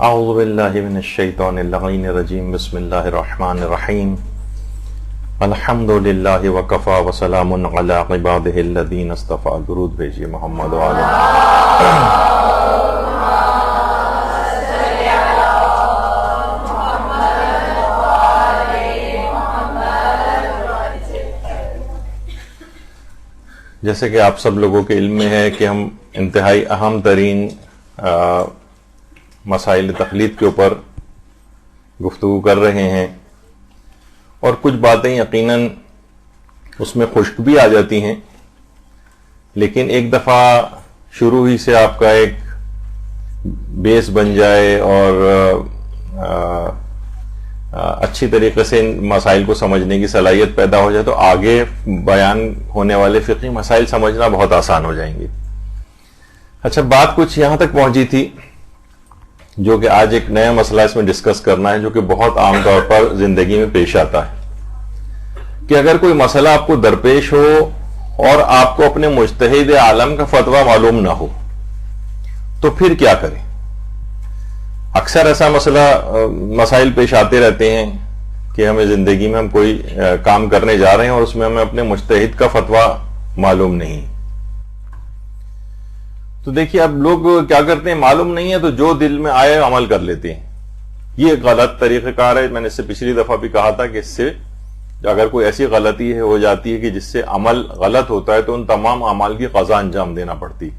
اعوذ باللہ من الشیطان اللعین الرجیم بسم اللہ الرحمن الرحیم الحمد للہ وکفا وسلام علی عبادہ الذین اصطفیٰ. درود بھیجیے محمد وعلی. جیسے کہ آپ سب لوگوں کے علم میں ہے کہ ہم انتہائی اہم ترین مسائل تقلید کے اوپر گفتگو کر رہے ہیں، اور کچھ باتیں یقیناً اس میں خشک بھی آ جاتی ہیں، لیکن ایک دفعہ شروع ہی سے آپ کا ایک بیس بن جائے اور اچھی طریقے سے ان مسائل کو سمجھنے کی صلاحیت پیدا ہو جائے تو آگے بیان ہونے والے فقہی مسائل سمجھنا بہت آسان ہو جائیں گے. اچھا، بات کچھ یہاں تک پہنچی تھی جو کہ آج ایک نیا مسئلہ اس میں ڈسکس کرنا ہے، جو کہ بہت عام طور پر زندگی میں پیش آتا ہے کہ اگر کوئی مسئلہ آپ کو درپیش ہو اور آپ کو اپنے مجتہد عالم کا فتویٰ معلوم نہ ہو تو پھر کیا کریں. اکثر ایسا مسائل پیش آتے رہتے ہیں کہ ہمیں زندگی میں ہم کوئی کام کرنے جا رہے ہیں اور اس میں ہمیں اپنے مجتہد کا فتویٰ معلوم نہیں. تو دیکھیے اب لوگ کیا کرتے ہیں، معلوم نہیں ہے تو جو دل میں آئے عمل کر لیتے ہیں. یہ غلط طریقہ کار ہے. میں نے اس سے پچھلی دفعہ بھی کہا تھا کہ اس سے اگر کوئی ایسی غلطی ہو جاتی ہے کہ جس سے عمل غلط ہوتا ہے تو ان تمام اعمال کی قضا انجام دینا پڑتی.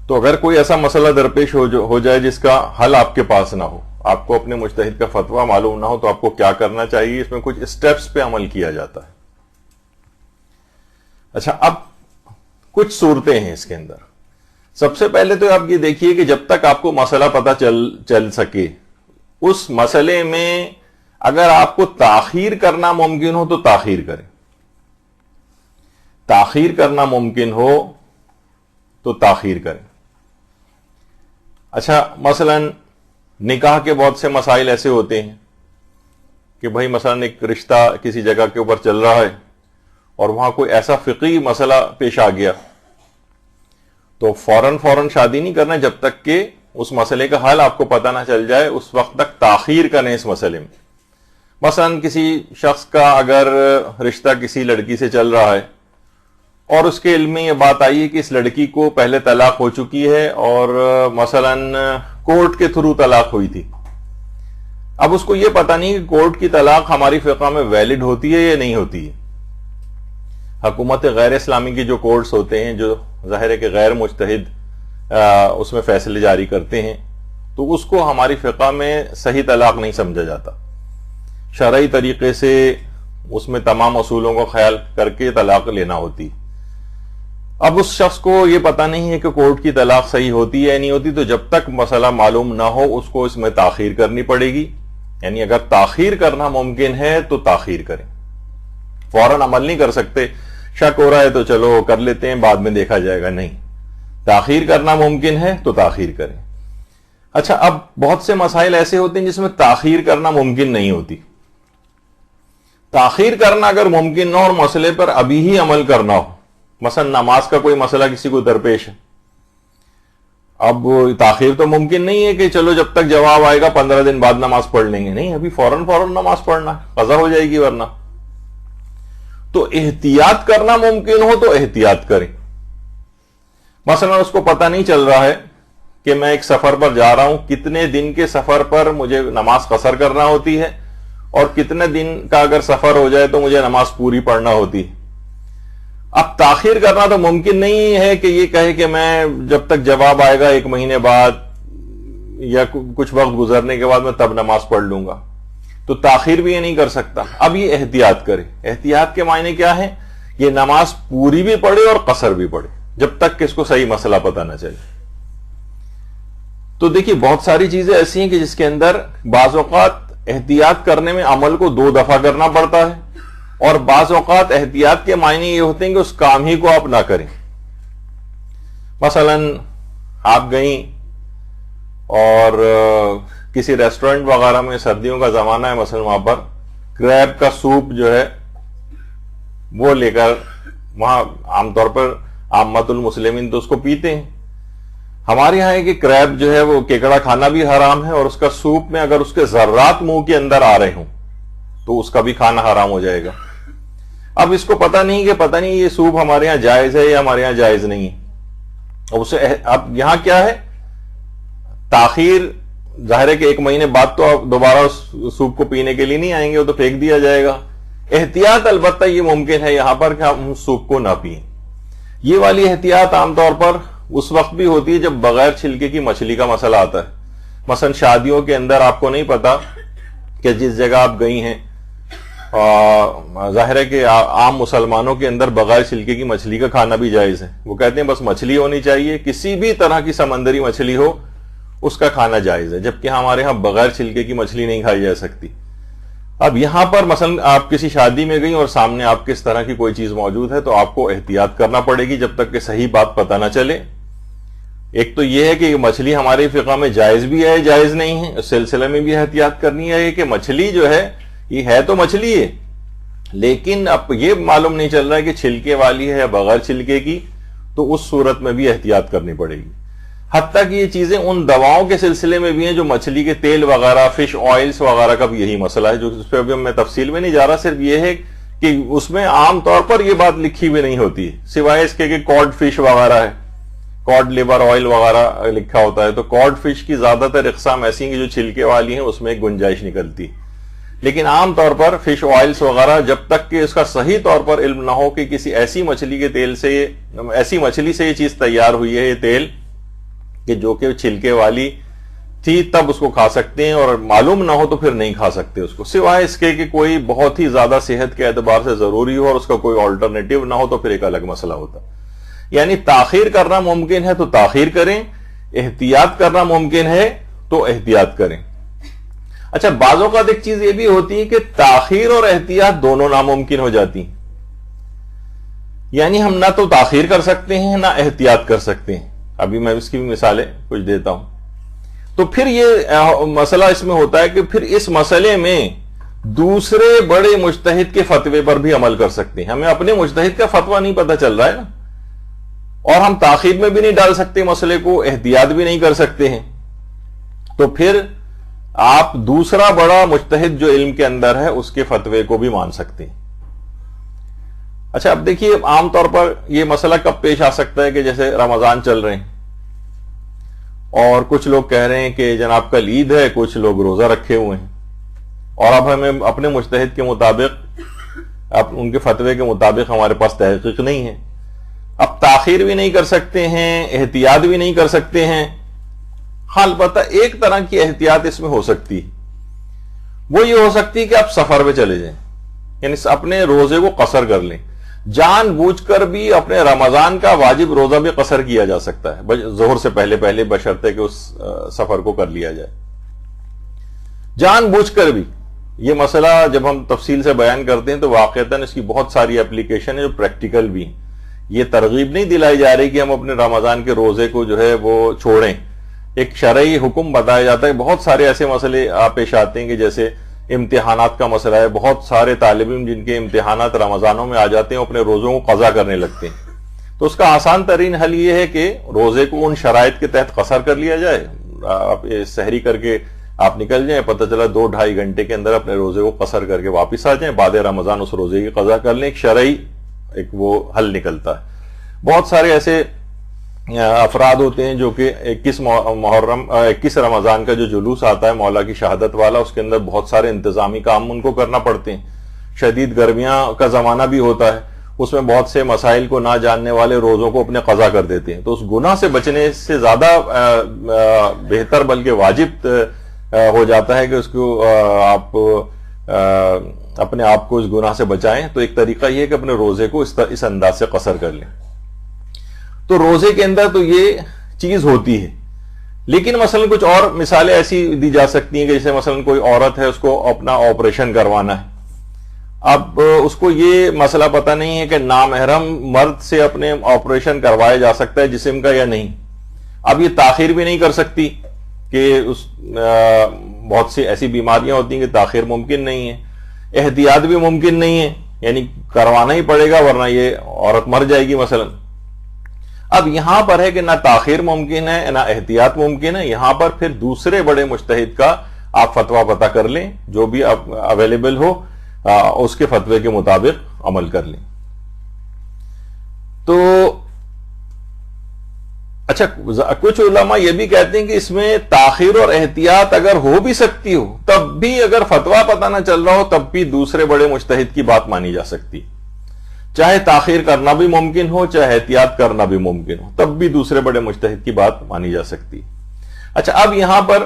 تو اگر کوئی ایسا مسئلہ درپیش ہو جائے جس کا حل آپ کے پاس نہ ہو، آپ کو اپنے مجتہد کا فتویٰ معلوم نہ ہو، تو آپ کو کیا کرنا چاہیے. اس میں کچھ اسٹیپس پہ عمل کیا جاتا ہے. اچھا، اب کچھ صورتیں ہیں اس کے اندر. سب سے پہلے تو آپ یہ دیکھیے کہ جب تک آپ کو مسئلہ پتہ چل سکے، اس مسئلے میں اگر آپ کو تاخیر کرنا ممکن ہو تو تاخیر کریں. تاخیر کرنا ممکن ہو تو تاخیر کریں. اچھا، مثلا نکاح کے بہت سے مسائل ایسے ہوتے ہیں کہ بھائی مثلا ایک رشتہ کسی جگہ کے اوپر چل رہا ہے اور وہاں کوئی ایسا فقہی مسئلہ پیش آ گیا تو فوراً شادی نہیں کرنا جب تک کہ اس مسئلے کا حل آپ کو پتہ نہ چل جائے. اس وقت تک تاخیر کریں اس مسئلے میں. مثلا کسی شخص کا اگر رشتہ کسی لڑکی سے چل رہا ہے اور اس کے علم میں یہ بات آئی ہے کہ اس لڑکی کو پہلے طلاق ہو چکی ہے اور مثلا کورٹ کے تھرو طلاق ہوئی تھی. اب اس کو یہ پتہ نہیں کہ کورٹ کی طلاق ہماری فقہ میں ویلڈ ہوتی ہے یا نہیں ہوتی ہے. حکومت غیر اسلامی کے جو کورٹس ہوتے ہیں، جو ظاہر ہے کہ غیر مجتہد اس میں فیصلے جاری کرتے ہیں، تو اس کو ہماری فقہ میں صحیح طلاق نہیں سمجھا جاتا. شرعی طریقے سے اس میں تمام اصولوں کو خیال کر کے طلاق لینا ہوتی. اب اس شخص کو یہ پتہ نہیں ہے کہ کورٹ کی طلاق صحیح ہوتی ہے یا نہیں ہوتی، تو جب تک مسئلہ معلوم نہ ہو اس کو اس میں تاخیر کرنی پڑے گی. یعنی اگر تاخیر کرنا ممکن ہے تو تاخیر کریں. فوراً عمل نہیں کر سکتے، شک ہو رہا ہے تو چلو کر لیتے ہیں بعد میں دیکھا جائے گا. نہیں، تاخیر کرنا ممکن ہے تو تاخیر کریں. اچھا، اب بہت سے مسائل ایسے ہوتے ہیں جس میں تاخیر کرنا ممکن نہیں ہوتی. تاخیر کرنا اگر ممکن نہ ہو اور مسئلے پر ابھی ہی عمل کرنا ہو، مثلا نماز کا کوئی مسئلہ کسی کو درپیش ہے، اب تاخیر تو ممکن نہیں ہے کہ چلو جب تک جواب آئے گا 15 دن بعد نماز پڑھ لیں گے. نہیں، ابھی فوراً نماز پڑھنا ہے، قضا ہو جائے گی ورنہ. تو احتیاط کرنا ممکن ہو تو احتیاط کریں. مثلا اس کو پتہ نہیں چل رہا ہے کہ میں ایک سفر پر جا رہا ہوں، کتنے دن کے سفر پر مجھے نماز قصر کرنا ہوتی ہے اور کتنے دن کا اگر سفر ہو جائے تو مجھے نماز پوری پڑھنا ہوتی ہے. اب تاخیر کرنا تو ممکن نہیں ہے کہ یہ کہے کہ میں جب تک جواب آئے گا 1 مہینے بعد یا کچھ وقت گزرنے کے بعد میں تب نماز پڑھ لوں گا. تو تاخیر بھی یہ نہیں کر سکتا. اب یہ احتیاط کرے. احتیاط کے معنی کیا ہے؟ یہ نماز پوری بھی پڑھے اور قصر بھی پڑھے جب تک کہ اس کو صحیح مسئلہ پتہ نہ چلے. تو دیکھیے بہت ساری چیزیں ایسی ہیں کہ جس کے اندر بعض اوقات احتیاط کرنے میں عمل کو 2 دفعہ کرنا پڑتا ہے، اور بعض اوقات احتیاط کے معنی یہ ہوتے ہیں کہ اس کام ہی کو آپ نہ کریں. مثلا آپ گئیں اور کسی ریسٹورنٹ وغیرہ میں، سردیوں کا زمانہ ہے مثلا، وہاں پر کریب کا سوپ جو ہے وہ لے کر، وہاں عام طور پر عامت المسلمین تو اس کو پیتے ہیں. ہمارے یہاں ہے کہ کریب جو ہے وہ کیکڑا کھانا بھی حرام ہے، اور اس کا سوپ میں اگر اس کے ذرات منہ کے اندر آ رہے ہوں تو اس کا بھی کھانا حرام ہو جائے گا۔ اب اس کو پتہ نہیں یہ سوپ ہمارے یہاں جائز ہے یا ہمارے یہاں جائز نہیں ہے۔ اب یہاں کیا ہے، تاخیر ظاہر ہے کہ 1 مہینے بعد تو آپ دوبارہ اس سوپ کو پینے کے لیے نہیں آئیں گے، وہ تو پھینک دیا جائے گا۔ احتیاط البتہ یہ ممکن ہے یہاں پر کہ ہم سوپ کو نہ پئیں۔ یہ والی احتیاط عام طور پر اس وقت بھی ہوتی ہے جب بغیر چھلکے کی مچھلی کا مسئلہ آتا ہے۔ مثلا شادیوں کے اندر آپ کو نہیں پتا کہ جس جگہ آپ گئی ہیں، ظاہر ہے کہ عام مسلمانوں کے اندر بغیر چھلکے کی مچھلی کا کھانا بھی جائز ہے۔ وہ کہتے ہیں بس مچھلی ہونی چاہیے، کسی بھی طرح کی سمندری مچھلی ہو اس کا کھانا جائز ہے، جبکہ ہمارے ہاں بغیر چھلکے کی مچھلی نہیں کھائی جا سکتی۔ اب یہاں پر مثلا آپ کسی شادی میں گئی اور سامنے آپ کے اس طرح کی کوئی چیز موجود ہے تو آپ کو احتیاط کرنا پڑے گی جب تک کہ صحیح بات پتہ نہ چلے۔ ایک تو یہ ہے کہ مچھلی ہمارے فقہ میں جائز بھی ہے، جائز نہیں ہے، اس سلسلے میں بھی احتیاط کرنی ہے کہ مچھلی جو ہے یہ ہے تو مچھلی ہے، لیکن اب یہ معلوم نہیں چل رہا ہے کہ چھلکے والی ہے یا بغیر چھلکے کی، تو اس صورت میں بھی احتیاط کرنی پڑے گی۔ حتیٰ کہ یہ چیزیں ان دواؤں کے سلسلے میں بھی ہیں جو مچھلی کے تیل وغیرہ، فش آئلز وغیرہ کا بھی یہی مسئلہ ہے، جو اس پہ ابھی میں تفصیل میں نہیں جا رہا، صرف یہ ہے کہ اس میں عام طور پر یہ بات لکھی ہوئی نہیں ہوتی ہے، سوائے اس کے کہ کاڈ فش وغیرہ ہے، کاڈ لیور آئل وغیرہ لکھا ہوتا ہے، تو کاڈ فش کی زیادہ تر اقسام ایسی ہیں کہ جو چھلکے والی ہیں اس میں ایک گنجائش نکلتی، لیکن عام طور پر فش آئلز وغیرہ جب تک کہ اس کا صحیح طور پر علم نہ ہو کہ کسی ایسی مچھلی کے تیل سے، ایسی مچھلی سے یہ چیز تیار ہوئی ہے، یہ تیل کہ جو کہ چھلکے والی تھی، تب اس کو کھا سکتے ہیں، اور معلوم نہ ہو تو پھر نہیں کھا سکتے اس کو، سوائے اس کے کہ کوئی بہت ہی زیادہ صحت کے اعتبار سے ضروری ہو اور اس کا کوئی آلٹرنیٹو نہ ہو تو پھر ایک الگ مسئلہ ہوتا۔ یعنی تاخیر کرنا ممکن ہے تو تاخیر کریں، احتیاط کرنا ممکن ہے تو احتیاط کریں۔ اچھا، بعض اوقات ایک چیز یہ بھی ہوتی ہے کہ تاخیر اور احتیاط دونوں ناممکن ہو جاتی ہیں، یعنی ہم نہ تو تاخیر کر سکتے ہیں نہ احتیاط کر سکتے ہیں۔ ابھی میں اس کی بھی مثالیں کچھ دیتا ہوں۔ تو پھر یہ مسئلہ اس میں ہوتا ہے کہ پھر اس مسئلے میں دوسرے بڑے مجتہد کے فتوے پر بھی عمل کر سکتے ہیں۔ ہمیں اپنے مجتہد کا فتویٰ نہیں پتہ چل رہا ہے نا، اور ہم تاخیر میں بھی نہیں ڈال سکتے مسئلے کو، احتیاط بھی نہیں کر سکتے ہیں، تو پھر آپ دوسرا بڑا مجتہد جو علم کے اندر ہے اس کے فتوے کو بھی مان سکتے ہیں۔ اچھا، اب دیکھیے عام طور پر یہ مسئلہ کب پیش آ سکتا ہے کہ جیسے رمضان چل رہے ہیں اور کچھ لوگ کہہ رہے ہیں کہ جناب کل عید ہے، کچھ لوگ روزہ رکھے ہوئے ہیں، اور اب ہمیں اپنے مجتہد کے مطابق، اب ان کے فتوے کے مطابق ہمارے پاس تحقیق نہیں ہے، اب تاخیر بھی نہیں کر سکتے ہیں، احتیاط بھی نہیں کر سکتے ہیں۔ ہاں، البتہ ایک طرح کی احتیاط اس میں ہو سکتی ہے، وہ یہ ہو سکتی ہے کہ آپ سفر پہ چلے جائیں، یعنی اپنے روزے کو قصر کر لیں، جان بوجھ کر بھی اپنے رمضان کا واجب روزہ بھی قصر کیا جا سکتا ہے ظہر سے پہلے بشرطے کہ اس سفر کو کر لیا جائے، جان بوجھ کر بھی۔ یہ مسئلہ جب ہم تفصیل سے بیان کرتے ہیں تو واقعتاً اس کی بہت ساری اپلیکیشن ہے جو پریکٹیکل بھی ہیں۔ یہ ترغیب نہیں دلائی جا رہی کہ ہم اپنے رمضان کے روزے کو جو ہے وہ چھوڑیں، ایک شرعی حکم بتایا جاتا ہے۔ بہت سارے ایسے مسئلے پیش آتے ہیں کہ جیسے امتحانات کا مسئلہ ہے، بہت سارے طالب علم جن کے امتحانات رمضانوں میں آ جاتے ہیں اپنے روزوں کو قضا کرنے لگتے ہیں، تو اس کا آسان ترین حل یہ ہے کہ روزے کو ان شرائط کے تحت قصر کر لیا جائے۔ آپ سحری کر کے آپ نکل جائیں، پتہ چلا 2-2.5 گھنٹے کے اندر اپنے روزے کو قصر کر کے واپس آ جائیں، بعد رمضان اس روزے کی قضا کر لیں، ایک شرعی ایک وہ حل نکلتا ہے۔ بہت سارے ایسے افراد ہوتے ہیں جو کہ 21 رمضان کا جو جلوس آتا ہے مولا کی شہادت والا، اس کے اندر بہت سارے انتظامی کام ان کو کرنا پڑتے ہیں، شدید گرمیاں کا زمانہ بھی ہوتا ہے، اس میں بہت سے مسائل کو نہ جاننے والے روزوں کو اپنے قضا کر دیتے ہیں، تو اس گناہ سے بچنے سے زیادہ بہتر بلکہ واجب ہو جاتا ہے کہ اس کو آپ اپنے آپ کو اس گناہ سے بچائیں۔ تو ایک طریقہ یہ ہے کہ اپنے روزے کو اس انداز سے قصر کر لیں۔ تو روزے کے اندر تو یہ چیز ہوتی ہے، لیکن مثلا کچھ اور مثالیں ایسی دی جا سکتی ہیں کہ جیسے مثلا کوئی عورت ہے، اس کو اپنا آپریشن کروانا ہے، اب اس کو یہ مسئلہ پتہ نہیں ہے کہ نامحرم مرد سے اپنے آپریشن کروایا جا سکتا ہے جسم کا یا نہیں، اب یہ تاخیر بھی نہیں کر سکتی کہ بہت سی ایسی بیماریاں ہوتی ہیں کہ تاخیر ممکن نہیں ہے، احتیاط بھی ممکن نہیں ہے، یعنی کروانا ہی پڑے گا ورنہ یہ عورت مر جائے گی مثلا۔ اب یہاں پر ہے کہ نہ تاخیر ممکن ہے نہ احتیاط ممکن ہے. یہاں پر پھر دوسرے بڑے مجتہد کا آپ فتویٰ پتہ کر لیں, جو بھی اویلیبل ہو اس کے فتوے کے مطابق عمل کر لیں. تو اچھا, کچھ علماء یہ بھی کہتے ہیں کہ اس میں تاخیر اور احتیاط اگر ہو بھی سکتی ہو, تب بھی اگر فتویٰ پتہ نہ چل رہا ہو تب بھی دوسرے بڑے مجتہد کی بات مانی جا سکتی, چاہے تاخیر کرنا بھی ممکن ہو چاہے احتیاط کرنا بھی ممکن ہو, تب بھی دوسرے بڑے مجتہد کی بات مانی جا سکتی. اچھا, اب یہاں پر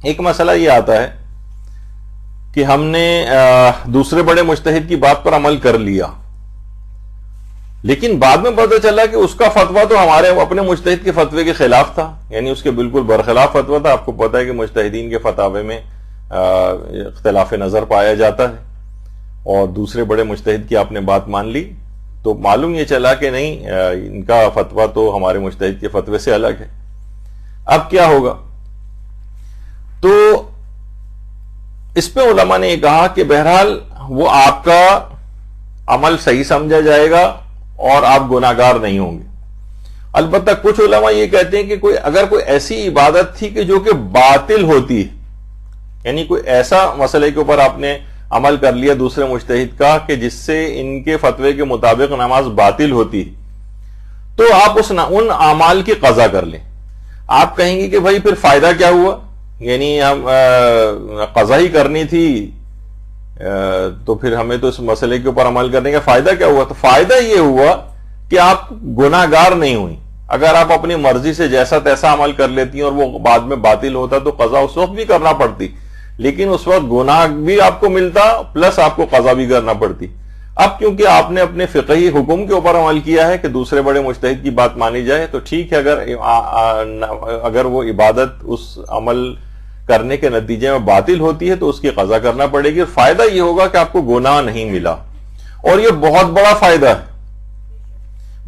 ایک مسئلہ یہ آتا ہے کہ ہم نے دوسرے بڑے مجتہد کی بات پر عمل کر لیا, لیکن بعد میں پتہ چلا کہ اس کا فتویٰ تو ہمارے اپنے مجتہد کے فتوے کے خلاف تھا, یعنی اس کے بالکل برخلاف فتویٰ تھا. آپ کو پتہ ہے کہ مجتہدین کے فتاوے میں اختلاف نظر پایا جاتا ہے, اور دوسرے بڑے مجتہد کی آپ نے بات مان لی تو معلوم یہ چلا کہ نہیں, ان کا فتویٰ تو ہمارے مجتہد کے فتوے سے الگ ہے. اب کیا ہوگا؟ تو اس پہ علماء نے یہ کہا کہ بہرحال وہ آپ کا عمل صحیح سمجھا جائے گا اور آپ گناہگار نہیں ہوں گے. البتہ کچھ علماء یہ کہتے ہیں کہ اگر کوئی ایسی عبادت تھی کہ جو کہ باطل ہوتی ہے, یعنی کوئی ایسا مسئلے کے اوپر آپ نے عمل کر لیا دوسرے مجتہد کا کہ جس سے ان کے فتوے کے مطابق نماز باطل ہوتی, تو آپ ان اعمال کی قضا کر لیں. آپ کہیں گے کہ بھائی پھر فائدہ کیا ہوا, یعنی ہم قضا ہی کرنی تھی تو پھر ہمیں تو اس مسئلے کے اوپر عمل کرنے کا فائدہ کیا ہوا؟ تو فائدہ یہ ہوا کہ آپ گناہگار نہیں ہوئی. اگر آپ اپنی مرضی سے جیسا تیسا عمل کر لیتی ہیں اور وہ بعد میں باطل ہوتا تو قضا اس وقت بھی کرنا پڑتی, لیکن اس وقت گناہ بھی آپ کو ملتا پلس آپ کو قضا بھی کرنا پڑتی. اب کیونکہ آپ نے اپنے فقہی حکم کے اوپر عمل کیا ہے کہ دوسرے بڑے مجتہد کی بات مانی جائے, تو ٹھیک ہے, اگر وہ عبادت اس عمل کرنے کے نتیجے میں باطل ہوتی ہے تو اس کی قضا کرنا پڑے گی. فائدہ یہ ہوگا کہ آپ کو گناہ نہیں ملا, اور یہ بہت بڑا فائدہ ہے,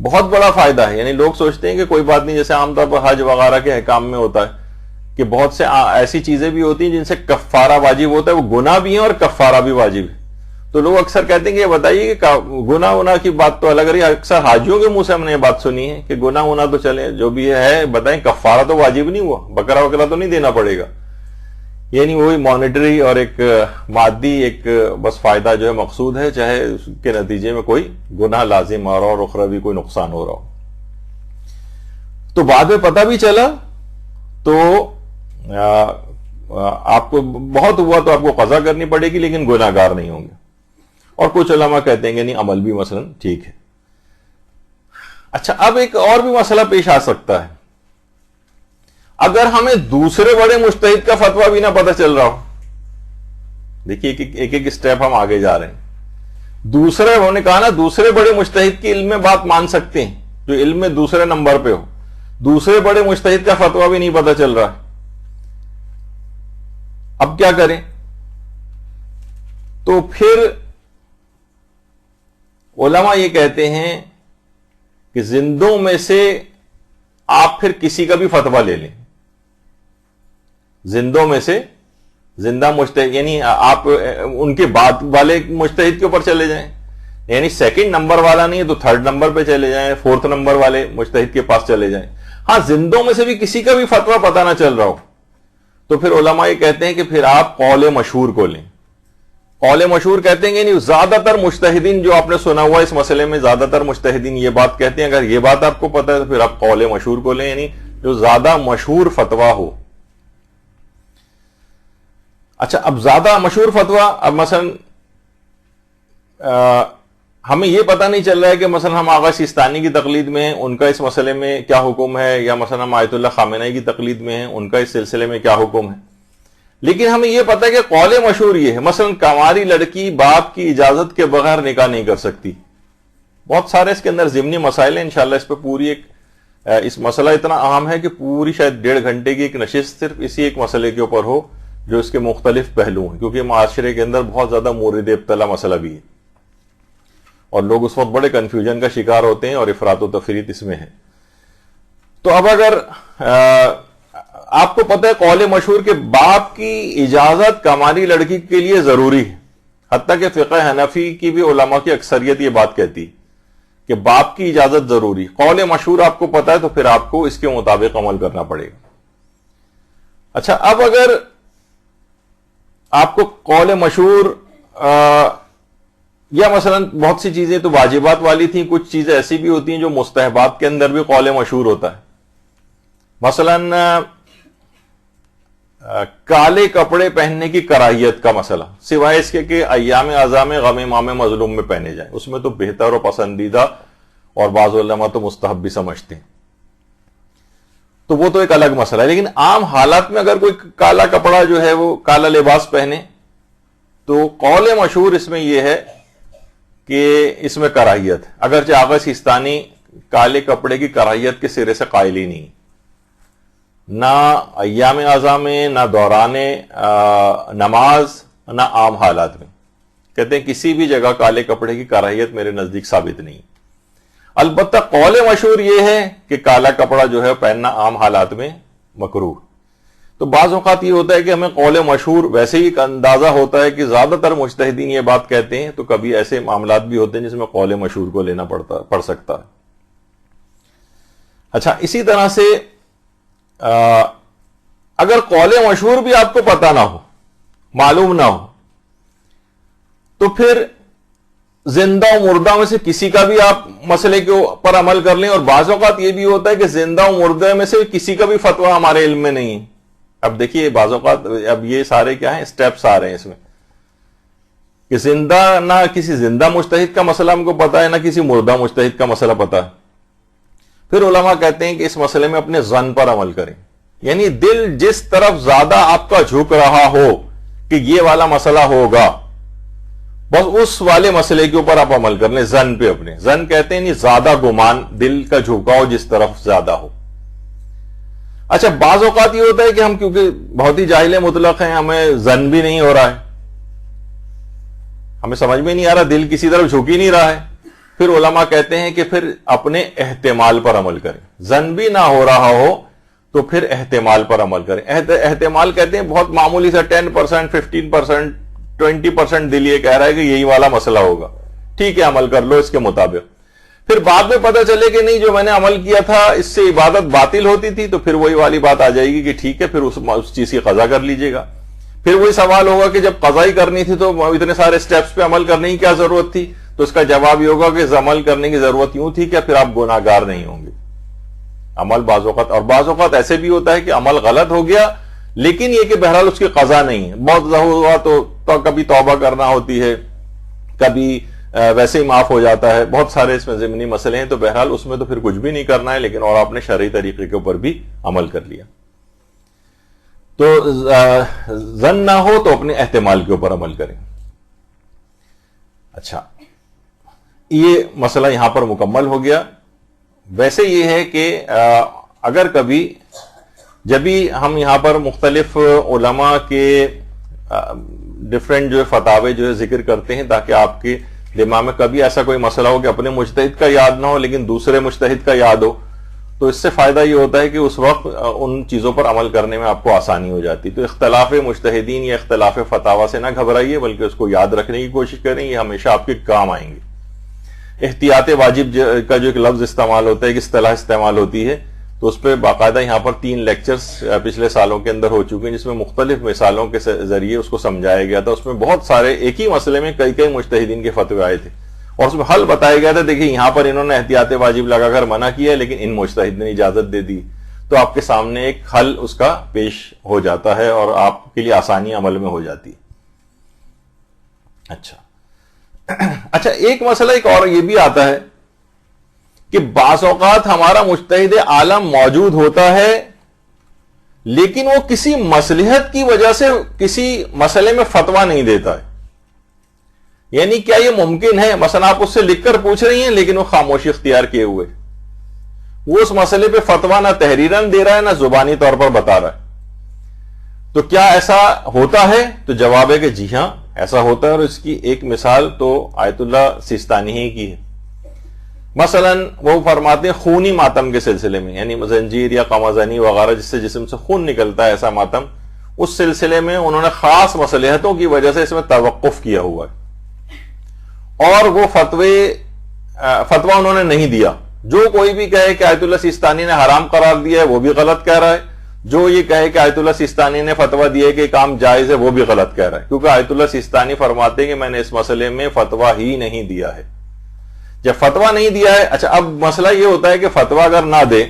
بہت بڑا فائدہ ہے. یعنی لوگ سوچتے ہیں کہ کوئی بات نہیں, جیسے عام طور پر حج وغیرہ کے احکام میں ہوتا ہے کہ بہت سے ایسی چیزیں بھی ہوتی ہیں جن سے کفارہ واجب ہوتا ہے, وہ گناہ بھی ہیں اور کفارہ بھی واجب ہے. تو لوگ اکثر کہتے ہیں کہ یہ بتائیے کہ گناہ کی بات تو الگ رہی. اکثر حاجیوں کے منہ سے ہم نے یہ بات سنی ہے کہ گناہ تو چلے جو بھی ہے, بتائیں کفارہ تو واجب نہیں ہوا, بکرا وکرا تو نہیں دینا پڑے گا. یعنی وہی مانیٹری اور ایک مادی ایک بس فائدہ جو ہے مقصود ہے, چاہے اس کے نتیجے میں کوئی گناہ لازم آ رہا ہو اور اخروی کوئی نقصان ہو رہا ہو. تو بعد میں پتہ بھی چلا تو آپ کو بہت ہوا تو آپ کو قضا کرنی پڑے گی, لیکن گناہگار نہیں ہوں گے. اور کچھ علماء کہتے ہیں کہ نہیں, عمل بھی مثلا ٹھیک ہے. اچھا, اب ایک اور بھی مسئلہ پیش آ سکتا ہے. اگر ہمیں دوسرے بڑے مجتہد کا فتویٰ بھی نہ پتہ چل رہا ہو, دیکھیے ایک ایک سٹیپ ہم آگے جا رہے ہیں. دوسرے, انہوں نے کہا نا دوسرے بڑے مجتہد کی علم میں بات مان سکتے ہیں جو علم میں دوسرے نمبر پہ ہو, دوسرے بڑے مجتہد کا فتویٰ بھی نہیں پتہ چل رہا ہے. اب کیا کریں؟ تو پھر علماء یہ کہتے ہیں کہ زندوں میں سے آپ پھر کسی کا بھی فتویٰ لے لیں. زندوں میں سے زندہ مجتہد, یعنی آپ ان کے بعد والے مجتہد کے اوپر چلے جائیں, یعنی سیکنڈ نمبر والا نہیں ہے تو تھرڈ نمبر پہ چلے جائیں, فورتھ نمبر والے مجتہد کے پاس چلے جائیں. ہاں, زندوں میں سے بھی کسی کا بھی فتویٰ پتہ نہ چل رہا ہو تو پھر علماء یہ کہتے ہیں کہ پھر آپ قول مشہور کو لیں. قول مشہور کہتے ہیں یعنی زیادہ تر مجتہدین جو آپ نے سنا ہوا اس مسئلے میں, زیادہ تر مجتہدین یہ بات کہتے ہیں. اگر یہ بات آپ کو پتہ ہے تو پھر آپ قول مشہور کو لیں, یعنی جو زیادہ مشہور فتویٰ ہو. اچھا, اب زیادہ مشہور فتویٰ, اب مثلا ہمیں یہ پتہ نہیں چل رہا ہے کہ مثلا ہم آغا سیستانی کی تقلید میں ہیں, ان کا اس مسئلے میں کیا حکم ہے, یا مثلا ہم آیت اللہ خامنہئی کی تقلید میں ہیں, ان کا اس سلسلے میں کیا حکم ہے. لیکن ہمیں یہ پتہ ہے کہ قول مشہور یہ ہے, مثلا کنواری لڑکی باپ کی اجازت کے بغیر نکاح نہیں کر سکتی. بہت سارے اس کے اندر ضمنی مسائل ہیں, انشاءاللہ اس پہ پوری ایک اس مسئلہ اتنا اہم ہے کہ پوری شاید 1.5 گھنٹے کی ایک نشست صرف اسی ایک مسئلے کے اوپر ہو جو اس کے مختلف پہلو ہیں, کیونکہ معاشرے کے اندر بہت زیادہ مورد ابتلا مسئلہ بھی ہے اور لوگ اس وقت بڑے کنفیوژن کا شکار ہوتے ہیں اور افراط و تفریط اس میں ہے. تو اب اگر آپ کو پتہ ہے قول مشہور کے باپ کی اجازت کنواری لڑکی کے لیے ضروری ہے, حتیٰ کہ فقہ حنفی کی بھی علماء کی اکثریت یہ بات کہتی کہ باپ کی اجازت ضروری. قول مشہور آپ کو پتا ہے تو پھر آپ کو اس کے مطابق عمل کرنا پڑے گا. اچھا، اب اگر آپ کو قول مشہور یا مثلا بہت سی چیزیں تو واجبات والی تھیں، کچھ چیزیں ایسی بھی ہوتی ہیں جو مستحبات کے اندر بھی قول مشہور ہوتا ہے. مثلا کالے کپڑے پہننے کی کراہیت کا مسئلہ، سوائے اس کے کہ ایام اعضاء میں غم امام مظلوم میں پہنے جائیں، اس میں تو بہتر اور پسندیدہ اور بعض علماء تو مستحب بھی سمجھتے ہیں، تو وہ تو ایک الگ مسئلہ ہے. لیکن عام حالات میں اگر کوئی کالا کپڑا جو ہے وہ کالا لباس پہنے تو قول مشہور اس میں یہ ہے کہ اس میں کراہیت ہے، اگرچہ آغا سیستانی کالے کپڑے کی کراہیت کے سرے سے قائل ہی نہیں، نہ ایام اعضاء میں، نہ دوران نماز، نہ عام حالات میں. کہتے ہیں کسی بھی جگہ کالے کپڑے کی کراہیت میرے نزدیک ثابت نہیں. البتہ قول مشہور یہ ہے کہ کالا کپڑا جو ہے پہننا عام حالات میں مکروہ. تو بعض اوقات یہ ہوتا ہے کہ ہمیں قول مشہور ویسے ہی اندازہ ہوتا ہے کہ زیادہ تر مجتہدین یہ بات کہتے ہیں، تو کبھی ایسے معاملات بھی ہوتے ہیں جس میں قول مشہور کو لینا پڑ سکتا ہے. اچھا، اسی طرح سے اگر قول مشہور بھی آپ کو پتا نہ ہو، معلوم نہ ہو، تو پھر زندہ و مردہ میں سے کسی کا بھی آپ مسئلے کے اوپر عمل کر لیں. اور بعض اوقات یہ بھی ہوتا ہے کہ زندہ و مردہ میں سے کسی کا بھی فتویٰ ہمارے علم میں نہیں ہے. اب دیکھیے بعض اوقات اب یہ سارے کیا ہیں، سٹیپس آ رہے ہیں اس میں کہ زندہ، نہ کسی زندہ مجتہد کا مسئلہ ہم کو پتا ہے، نہ کسی مردہ مجتہد کا مسئلہ پتا ہے. پھر علماء کہتے ہیں کہ اس مسئلے میں اپنے ظن پر عمل کریں، یعنی دل جس طرف زیادہ آپ کا جھک رہا ہو کہ یہ والا مسئلہ ہوگا، بس اس والے مسئلے کے اوپر آپ عمل کر لیں. ظن پہ اپنے ظن کہتے ہیں نہیں، زیادہ گمان، دل کا جھکاؤ جس طرف زیادہ ہو. اچھا، بعض اوقات یہ ہوتا ہے کہ ہم کیونکہ بہت ہی جاہل مطلق ہیں، ہمیں ظن بھی نہیں ہو رہا ہے، ہمیں سمجھ میں نہیں آ رہا، دل کسی طرف جھک ہی نہیں رہا ہے. پھر علماء کہتے ہیں کہ پھر اپنے احتمال پر عمل کریں. ظن بھی نہ ہو رہا ہو تو پھر احتمال پر عمل کریں. احتمال کہتے ہیں بہت معمولی سا 10%، 15%، 20% دل یہ کہہ رہا ہے کہ یہی والا مسئلہ ہوگا، ٹھیک ہے عمل کر لو اس کے مطابق. پھر بعد میں پتہ چلے کہ نہیں، جو میں نے عمل کیا تھا اس سے عبادت باطل ہوتی تھی، تو پھر وہی والی بات آ جائے گی کہ ٹھیک ہے، پھر اس چیز کی قضا کر لیجئے گا. پھر وہی سوال ہوگا کہ جب قضا ہی کرنی تھی تو اتنے سارے سٹیپس پہ عمل کرنے کی کیا ضرورت تھی؟ تو اس کا جواب یہ ہوگا کہ عمل کرنے کی ضرورت یوں تھی کہ پھر آپ گناہگار نہیں ہوں گے. عمل بعض اوقات، اور بعض اوقات ایسے بھی ہوتا ہے کہ عمل غلط ہو گیا لیکن یہ کہ بہرحال اس کی قضا نہیں ہے، بہت ہوا تو کبھی توبہ کرنا ہوتی ہے، کبھی ویسے ہی معاف ہو جاتا ہے. بہت سارے اس میں ضمنی مسئلے ہیں، تو بہرحال اس میں تو پھر کچھ بھی نہیں کرنا ہے، لیکن اور آپ نے شرعی طریقے کے اوپر بھی عمل کر لیا. تو ظن نہ ہو تو اپنے احتمال کے اوپر عمل کریں. اچھا، یہ مسئلہ یہاں پر مکمل ہو گیا. ویسے یہ ہے کہ اگر کبھی جب بھی ہم یہاں پر مختلف علماء کے ڈفرینٹ جو فتاوے جو ہے ذکر کرتے ہیں، تاکہ آپ کے دماغ میں کبھی ایسا کوئی مسئلہ ہو کہ اپنے مجتہد کا یاد نہ ہو لیکن دوسرے مجتہد کا یاد ہو، تو اس سے فائدہ یہ ہوتا ہے کہ اس وقت ان چیزوں پر عمل کرنے میں آپ کو آسانی ہو جاتی. تو اختلاف مجتہدین یا اختلاف فتاوی سے نہ گھبرائیے، بلکہ اس کو یاد رکھنے کی کوشش کریں، یہ ہمیشہ آپ کے کام آئیں گے. احتیاط واجب کا جو ایک لفظ استعمال ہوتا ہے، ایک اصطلاح استعمال ہوتی ہے، تو اس پہ باقاعدہ یہاں پر 3 لیکچرز پچھلے سالوں کے اندر ہو چکے ہیں، جس میں مختلف مثالوں کے ذریعے اس کو سمجھایا گیا تھا. اس میں بہت سارے ایک ہی مسئلے میں کئی مجتہدین کے فتوے آئے تھے اور اس میں حل بتایا گیا تھا. دیکھیں یہاں پر انہوں نے احتیاط واجب لگا کر منع کیا لیکن ان مجتہد نے اجازت دے دی، تو آپ کے سامنے ایک حل اس کا پیش ہو جاتا ہے اور آپ کے لیے آسانی عمل میں ہو جاتی ہے. اچھا، ایک مسئلہ ایک اور یہ بھی آتا ہے کہ بعض اوقات ہمارا مجتہد عالم موجود ہوتا ہے لیکن وہ کسی مصلحت کی وجہ سے کسی مسئلے میں فتویٰ نہیں دیتا ہے. یعنی کیا یہ ممکن ہے؟ مثلا آپ اس سے لکھ کر پوچھ رہی ہیں لیکن وہ خاموشی اختیار کیے ہوئے، وہ اس مسئلے پہ فتویٰ نہ تحریراً دے رہا ہے نہ زبانی طور پر بتا رہا ہے. تو کیا ایسا ہوتا ہے؟ تو جواب ہے کہ جی ہاں ایسا ہوتا ہے، اور اس کی ایک مثال تو آیت اللہ سیستانی ہی کی ہے. مثلا وہ فرماتے ہیں خونی ماتم کے سلسلے میں، یعنی زنجیر یا قمازنی وغیرہ جس سے جسم سے خون نکلتا ہے، ایسا ماتم، اس سلسلے میں انہوں نے خاص مصلحتوں کی وجہ سے اس میں توقف کیا ہوا ہے، اور وہ فتوے فتوا انہوں نے نہیں دیا. جو کوئی بھی کہے کہ آیت اللہ سیستانی نے حرام قرار دیا ہے وہ بھی غلط کہہ رہا ہے. جو یہ کہے کہ آیت اللہ سیستانی نے فتوا دیا ہے کہ کام جائز ہے وہ بھی غلط کہہ رہا ہے, کیونکہ آیت اللہ سیستانی فرماتے ہیں کہ میں نے اس مسئلے میں فتوا ہی نہیں دیا ہے. جب فتوا نہیں دیا ہے, اچھا اب مسئلہ یہ ہوتا ہے کہ فتوا اگر نہ دے,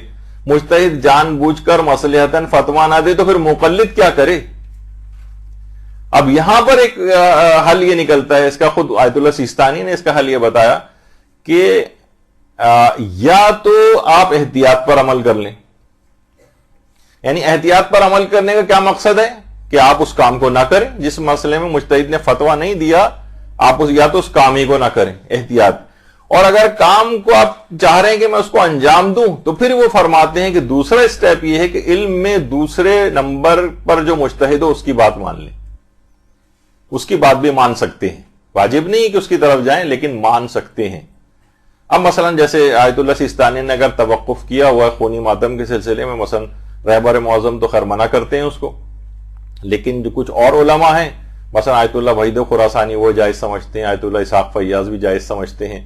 مجتہد جان بوجھ کر مصلحتاً فتوا نہ دے تو پھر مقلد کیا کرے؟ اب یہاں پر ایک حل یہ نکلتا ہے, اس کا خود آیت اللہ سیستانی نے اس کا حل یہ بتایا کہ یا تو آپ احتیاط پر عمل کر لیں. یعنی احتیاط پر عمل کرنے کا کیا مقصد ہے کہ آپ اس کام کو نہ کریں جس مسئلے میں مجتہد نے فتوا نہیں دیا, آپ یا تو اس کام ہی کو نہ کریں, احتیاط. اور اگر کام کو آپ چاہ رہے ہیں کہ میں اس کو انجام دوں تو پھر وہ فرماتے ہیں کہ دوسرا اسٹیپ یہ ہے کہ علم میں دوسرے نمبر پر جو مجتہد ہو اس کی بات مان لیں. اس کی بات بھی مان سکتے ہیں, واجب نہیں کہ اس کی طرف جائیں لیکن مان سکتے ہیں. اب مثلا جیسے آیت اللہ سیستانی نے اگر توقف کیا ہوا ہے خونی ماتم کے سلسلے میں, مثلا رہبر معظم تو خیر منع کرتے ہیں اس کو, لیکن جو کچھ اور علماء ہیں مثلا آیت اللہ وحید خراسانی وہ جائز سمجھتے ہیں, آیت اللہ اسحاق فیاض بھی جائز سمجھتے ہیں,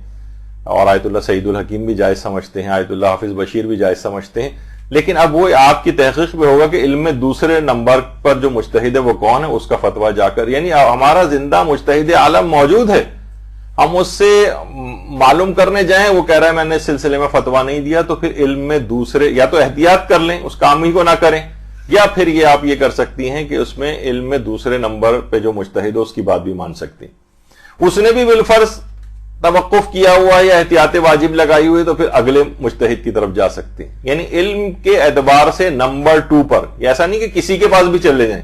اور آیت اللہ سعید الحکیم بھی جائز سمجھتے ہیں, آیت اللہ حافظ بشیر بھی جائز سمجھتے ہیں. لیکن اب وہ آپ کی تحقیق میں ہوگا کہ علم میں دوسرے نمبر پر جو مجتہد ہے وہ کون ہے, اس کا فتویٰ جا کر, یعنی ہمارا زندہ مجتہد عالم موجود ہے, ہم اس سے معلوم کرنے جائیں وہ کہہ رہا ہے میں نے اس سلسلے میں فتویٰ نہیں دیا, تو پھر علم میں دوسرے یا تو احتیاط کر لیں اس کام ہی کو نہ کریں, یا پھر یہ آپ یہ کر سکتی ہیں کہ اس میں علم میں دوسرے نمبر پہ جو مجتہد ہو اس کی بات بھی مان سکتی ہیں. اس نے بھی بالفرض توقف کیا ہوا ہے یا احتیاط واجب لگائی ہوئی تو پھر اگلے مجتہد کی طرف جا سکتے ہیں. یعنی علم کے اعتبار سے نمبر 2 پر, ایسا نہیں کہ کسی کے پاس بھی چلے جائیں,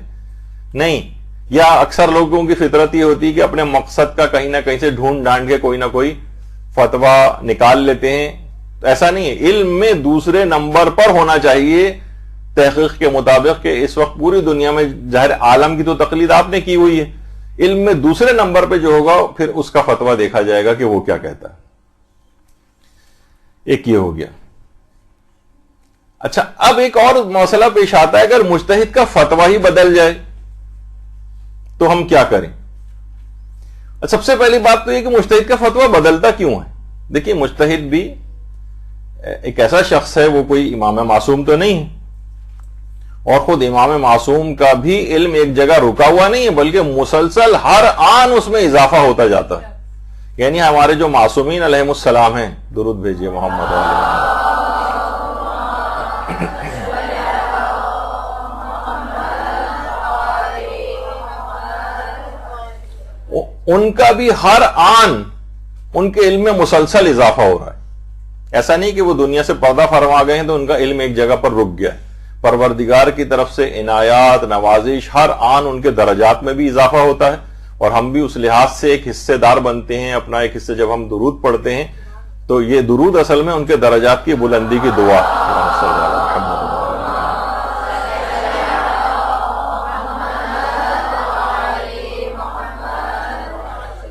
نہیں. یا اکثر لوگوں کی فطرت یہ ہوتی ہے کہ اپنے مقصد کا کہیں نہ کہیں سے ڈھونڈ ڈھانڈ کے کوئی نہ کوئی فتویٰ نکال لیتے ہیں. ایسا نہیں ہے, علم میں دوسرے نمبر پر ہونا چاہیے تحقیق کے مطابق, کہ اس وقت پوری دنیا میں ظاہر عالم کی تو تقلید آپ نے کی ہوئی ہے, علم میں دوسرے نمبر پہ جو ہوگا پھر اس کا فتویٰ دیکھا جائے گا کہ وہ کیا کہتا ہے. ایک یہ ہو گیا. اچھا اب ایک اور مسئلہ پیش آتا ہے, اگر مجتہد کا فتویٰ ہی بدل جائے تو ہم کیا کریں؟ سب سے پہلی بات تو یہ کہ مجتہد کا فتویٰ بدلتا کیوں ہے. دیکھیے مجتہد بھی ایک ایسا شخص ہے, وہ کوئی امام معصوم تو نہیں ہے, اور خود امام معصوم کا بھی علم ایک جگہ رکا ہوا نہیں ہے بلکہ مسلسل ہر آن اس میں اضافہ ہوتا جاتا ہے. یعنی ہمارے جو معصومین علیہم السلام ہیں, درود بھیجیے محمد علیہ, ان کا بھی ہر آن ان کے علم میں مسلسل اضافہ ہو رہا ہے. ایسا نہیں کہ وہ دنیا سے پردہ فرما گئے ہیں تو ان کا علم ایک جگہ پر رک گیا ہے. پروردگار کی طرف سے عنایات نوازش ہر آن ان کے درجات میں بھی اضافہ ہوتا ہے, اور ہم بھی اس لحاظ سے ایک حصے دار بنتے ہیں. اپنا ایک حصہ جب ہم درود پڑھتے ہیں تو یہ درود اصل میں ان کے درجات کی بلندی کی دعا.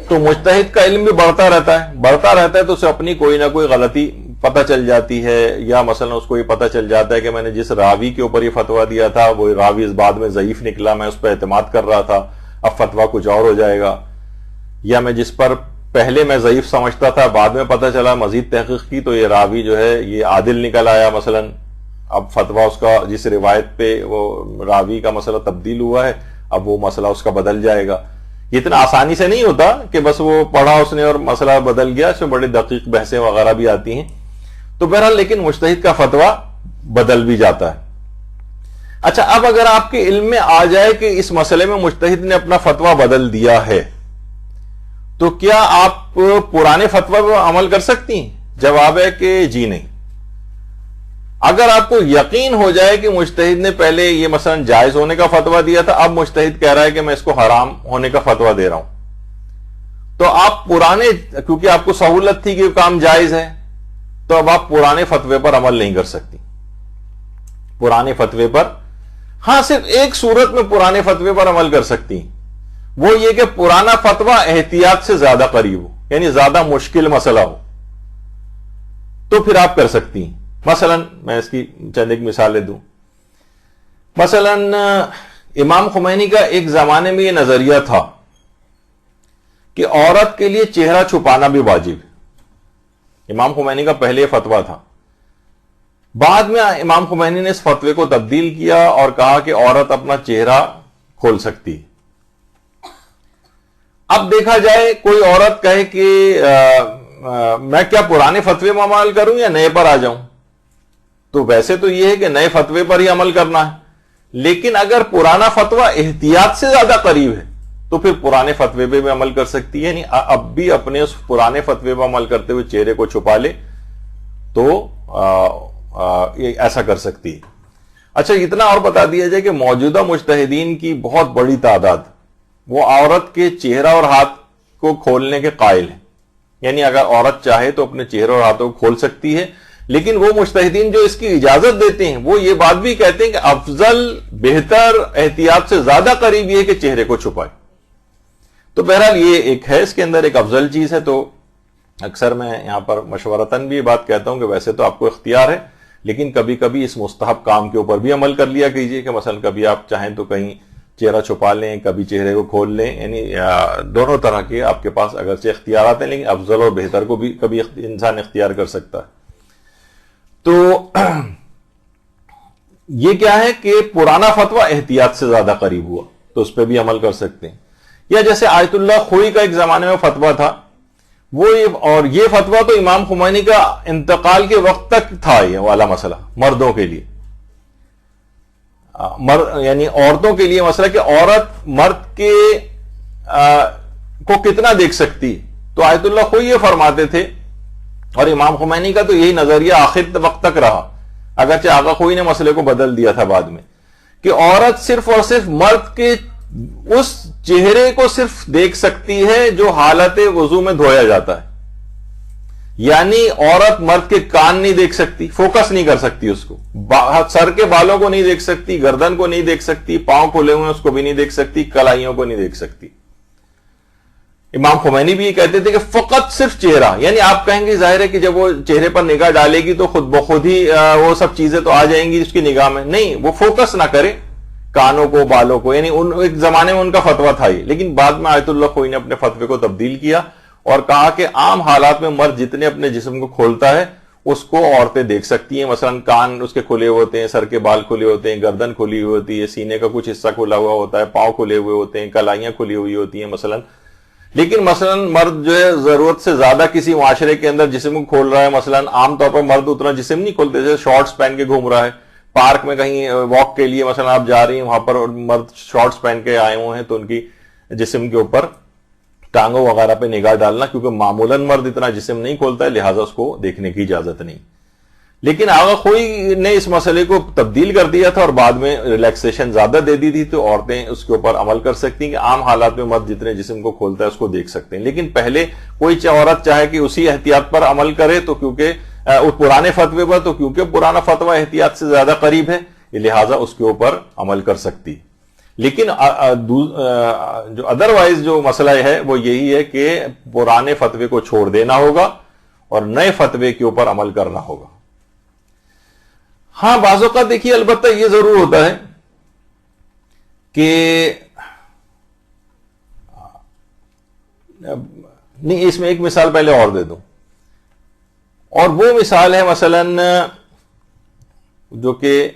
تو مجتہد کا علم بھی بڑھتا رہتا ہے تو اسے اپنی کوئی نہ کوئی غلطی پتہ چل جاتی ہے, یا مثلا اس کو یہ پتہ چل جاتا ہے کہ میں نے جس راوی کے اوپر یہ فتویٰ دیا تھا وہ راوی اس بعد میں ضعیف نکلا, میں اس پہ اعتماد کر رہا تھا, اب فتویٰ کچھ اور ہو جائے گا. یا میں جس پر پہلے میں ضعیف سمجھتا تھا بعد میں پتہ چلا مزید تحقیق کی تو یہ راوی جو ہے یہ عادل نکل آیا مثلا, اب فتویٰ اس کا جس روایت پہ وہ راوی کا مسئلہ تبدیل ہوا ہے اب وہ مسئلہ اس کا بدل جائے گا. یہ اتنا آسانی سے نہیں ہوتا کہ بس وہ پڑھا اس نے اور مسئلہ بدل گیا, اس میں بڑی دقیق بحثیں وغیرہ بھی آتی ہیں. تو بہرحال لیکن مجتہد کا فتویٰ بدل بھی جاتا ہے. اچھا اب اگر آپ کے علم میں آ جائے کہ اس مسئلے میں مجتہد نے اپنا فتویٰ بدل دیا ہے تو کیا آپ پرانے فتویٰ پر عمل کر سکتی ہیں؟ جواب ہے کہ جی نہیں. اگر آپ کو یقین ہو جائے کہ مجتہد نے پہلے یہ مثلا جائز ہونے کا فتویٰ دیا تھا, اب مجتہد کہہ رہا ہے کہ میں اس کو حرام ہونے کا فتویٰ دے رہا ہوں, تو آپ پرانے, کیونکہ آپ کو سہولت تھی کہ کام جائز ہے, تو اب آپ پرانے فتوے پر عمل نہیں کر سکتی. پرانے فتوے پر, ہاں صرف ایک صورت میں پرانے فتوے پر عمل کر سکتی ہیں, وہ یہ کہ پرانا فتویٰ احتیاط سے زیادہ قریب ہو, یعنی زیادہ مشکل مسئلہ ہو, تو پھر آپ کر سکتی ہیں. مثلا میں اس کی چند ایک مثالیں دوں. مثلا امام خمینی کا ایک زمانے میں یہ نظریہ تھا کہ عورت کے لیے چہرہ چھپانا بھی واجب ہے. امام خمینی کا پہلے یہ فتویٰ تھا. بعد میں امام خمینی نے اس فتوے کو تبدیل کیا اور کہا کہ عورت اپنا چہرہ کھول سکتی. اب دیکھا جائے کوئی عورت کہے کہ میں کیا پرانے فتوے میں عمل کروں یا نئے پر آ جاؤں, تو ویسے تو یہ ہے کہ نئے فتوے پر ہی عمل کرنا ہے, لیکن اگر پرانا فتویٰ احتیاط سے زیادہ قریب ہے تو پھر پرانے فتوے پہ بھی عمل کر سکتی ہے. یعنی اب بھی اپنے اس پرانے فتوے پہ عمل کرتے ہوئے چہرے کو چھپا لے تو ایسا کر سکتی ہے. اچھا, اتنا اور بتا دیا جائے کہ موجودہ مجتہدین کی بہت بڑی تعداد وہ عورت کے چہرہ اور ہاتھ کو کھولنے کے قائل ہیں. یعنی اگر عورت چاہے تو اپنے چہرے اور ہاتھوں کو کھول سکتی ہے, لیکن وہ مجتہدین جو اس کی اجازت دیتے ہیں وہ یہ بات بھی کہتے ہیں کہ افضل, بہتر, احتیاط سے زیادہ قریب یہ ہے کہ چہرے کو چھپائے. تو بہرحال یہ ایک ہے, اس کے اندر ایک افضل چیز ہے. تو اکثر میں یہاں پر مشورتاً بھی یہ بات کہتا ہوں کہ ویسے تو آپ کو اختیار ہے, لیکن کبھی کبھی اس مستحب کام کے اوپر بھی عمل کر لیا کیجئے کہ مثلا کبھی آپ چاہیں تو کہیں چہرہ چھپا لیں, کبھی چہرے کو کھول لیں. یعنی دونوں طرح کے آپ کے پاس اگرچہ اختیارات ہیں, لیکن افضل اور بہتر کو بھی کبھی انسان اختیار کر سکتا ہے. تو یہ کیا ہے کہ پرانا فتویٰ احتیاط سے زیادہ قریب ہوا تو اس پہ بھی عمل کر سکتے ہیں. یا جیسے آیت اللہ خوئی کا ایک زمانے میں فتویٰ تھا, اور یہ فتویٰ تو امام خمینی کا انتقال کے وقت تک تھا یہ والا مسئلہ مردوں کے لیے, یعنی عورتوں کے لیے مسئلہ کہ عورت مرد کے کو کتنا دیکھ سکتی. تو آیت اللہ خوئی یہ فرماتے تھے, اور امام خمینی کا تو یہی نظریہ آخر وقت تک رہا, اگرچہ آقا خوئی نے مسئلے کو بدل دیا تھا بعد میں, کہ عورت صرف اور صرف مرد کے اس چہرے کو صرف دیکھ سکتی ہے جو حالت وضو میں دھویا جاتا ہے. یعنی عورت مرد کے کان نہیں دیکھ سکتی, فوکس نہیں کر سکتی اس کو, سر کے بالوں کو نہیں دیکھ سکتی, گردن کو نہیں دیکھ سکتی, پاؤں کھلے ہوئے اس کو بھی نہیں دیکھ سکتی, کلائیوں کو نہیں دیکھ سکتی. امام خمینی بھی یہ کہتے تھے کہ فقط صرف چہرہ, یعنی آپ کہیں گے ظاہر ہے کہ جب وہ چہرے پر نگاہ ڈالے گی تو خود بخود ہی وہ سب چیزیں تو آ جائیں گی اس کی نگاہ میں, نہیں, وہ فوکس نہ کرے کانوں کو, بالوں کو. یعنی ایک زمانے میں ان کا فتویٰ تھا یہ, لیکن بعد میں آیت اللہ خوئی نے اپنے فتوے کو تبدیل کیا اور کہا کہ عام حالات میں مرد جتنے اپنے جسم کو کھولتا ہے اس کو عورتیں دیکھ سکتی ہیں. مثلا کان اس کے کھلے ہوتے ہیں, سر کے بال کھلے ہوتے ہیں, گردن کھلی ہوئی ہوتی ہے, سینے کا کچھ حصہ کھلا ہوا ہوتا ہے, پاؤں کھلے ہوئے ہوتے ہیں, کلائیاں کھلی ہوئی ہوتی ہیں مثلا. لیکن مثلا مرد جو ہے ضرورت سے زیادہ کسی معاشرے کے اندر جسم کو کھول رہا ہے, مثلا عام طور پر مرد اتنا جسم نہیں کھولتے, جیسے شارٹس پہن کے گھوم رہا ہے پارک میں کہیں واک کے لیے, مثلا آپ جا رہی ہیں وہاں پر مرد شارٹس پہن کے آئے ہوئے ہیں, تو ان کی جسم کے اوپر ٹانگوں وغیرہ پہ نگاہ ڈالنا, کیونکہ معمولاً مرد اتنا جسم نہیں کھولتا ہے, لہٰذا اس کو دیکھنے کی اجازت نہیں. لیکن آغا خوئی نے اس مسئلے کو تبدیل کر دیا تھا اور بعد میں ریلیکسیشن زیادہ دے دی تھی, تو عورتیں اس کے اوپر عمل کر سکتی ہیں کہ عام حالات میں مرد جتنے جسم کو کھولتا ہے اس کو دیکھ سکتے ہیں. لیکن پہلے کوئی عورت چاہے کہ اسی احتیاط پر عمل کرے تو کیونکہ پرانے فتوے پر, تو کیونکہ پرانا فتویٰ احتیاط سے زیادہ قریب ہے, لہٰذا اس کے اوپر عمل کر سکتی. لیکن جو ادروائز جو مسئلہ ہے وہ یہی ہے کہ پرانے فتوے کو چھوڑ دینا ہوگا اور نئے فتوے کے اوپر عمل کرنا ہوگا. ہاں بعض اوقات دیکھیے البتہ یہ ضرور ہوتا ہے کہ نہیں, اس میں ایک مثال پہلے اور دے دوں, اور وہ مثال ہے مثلا جو کہ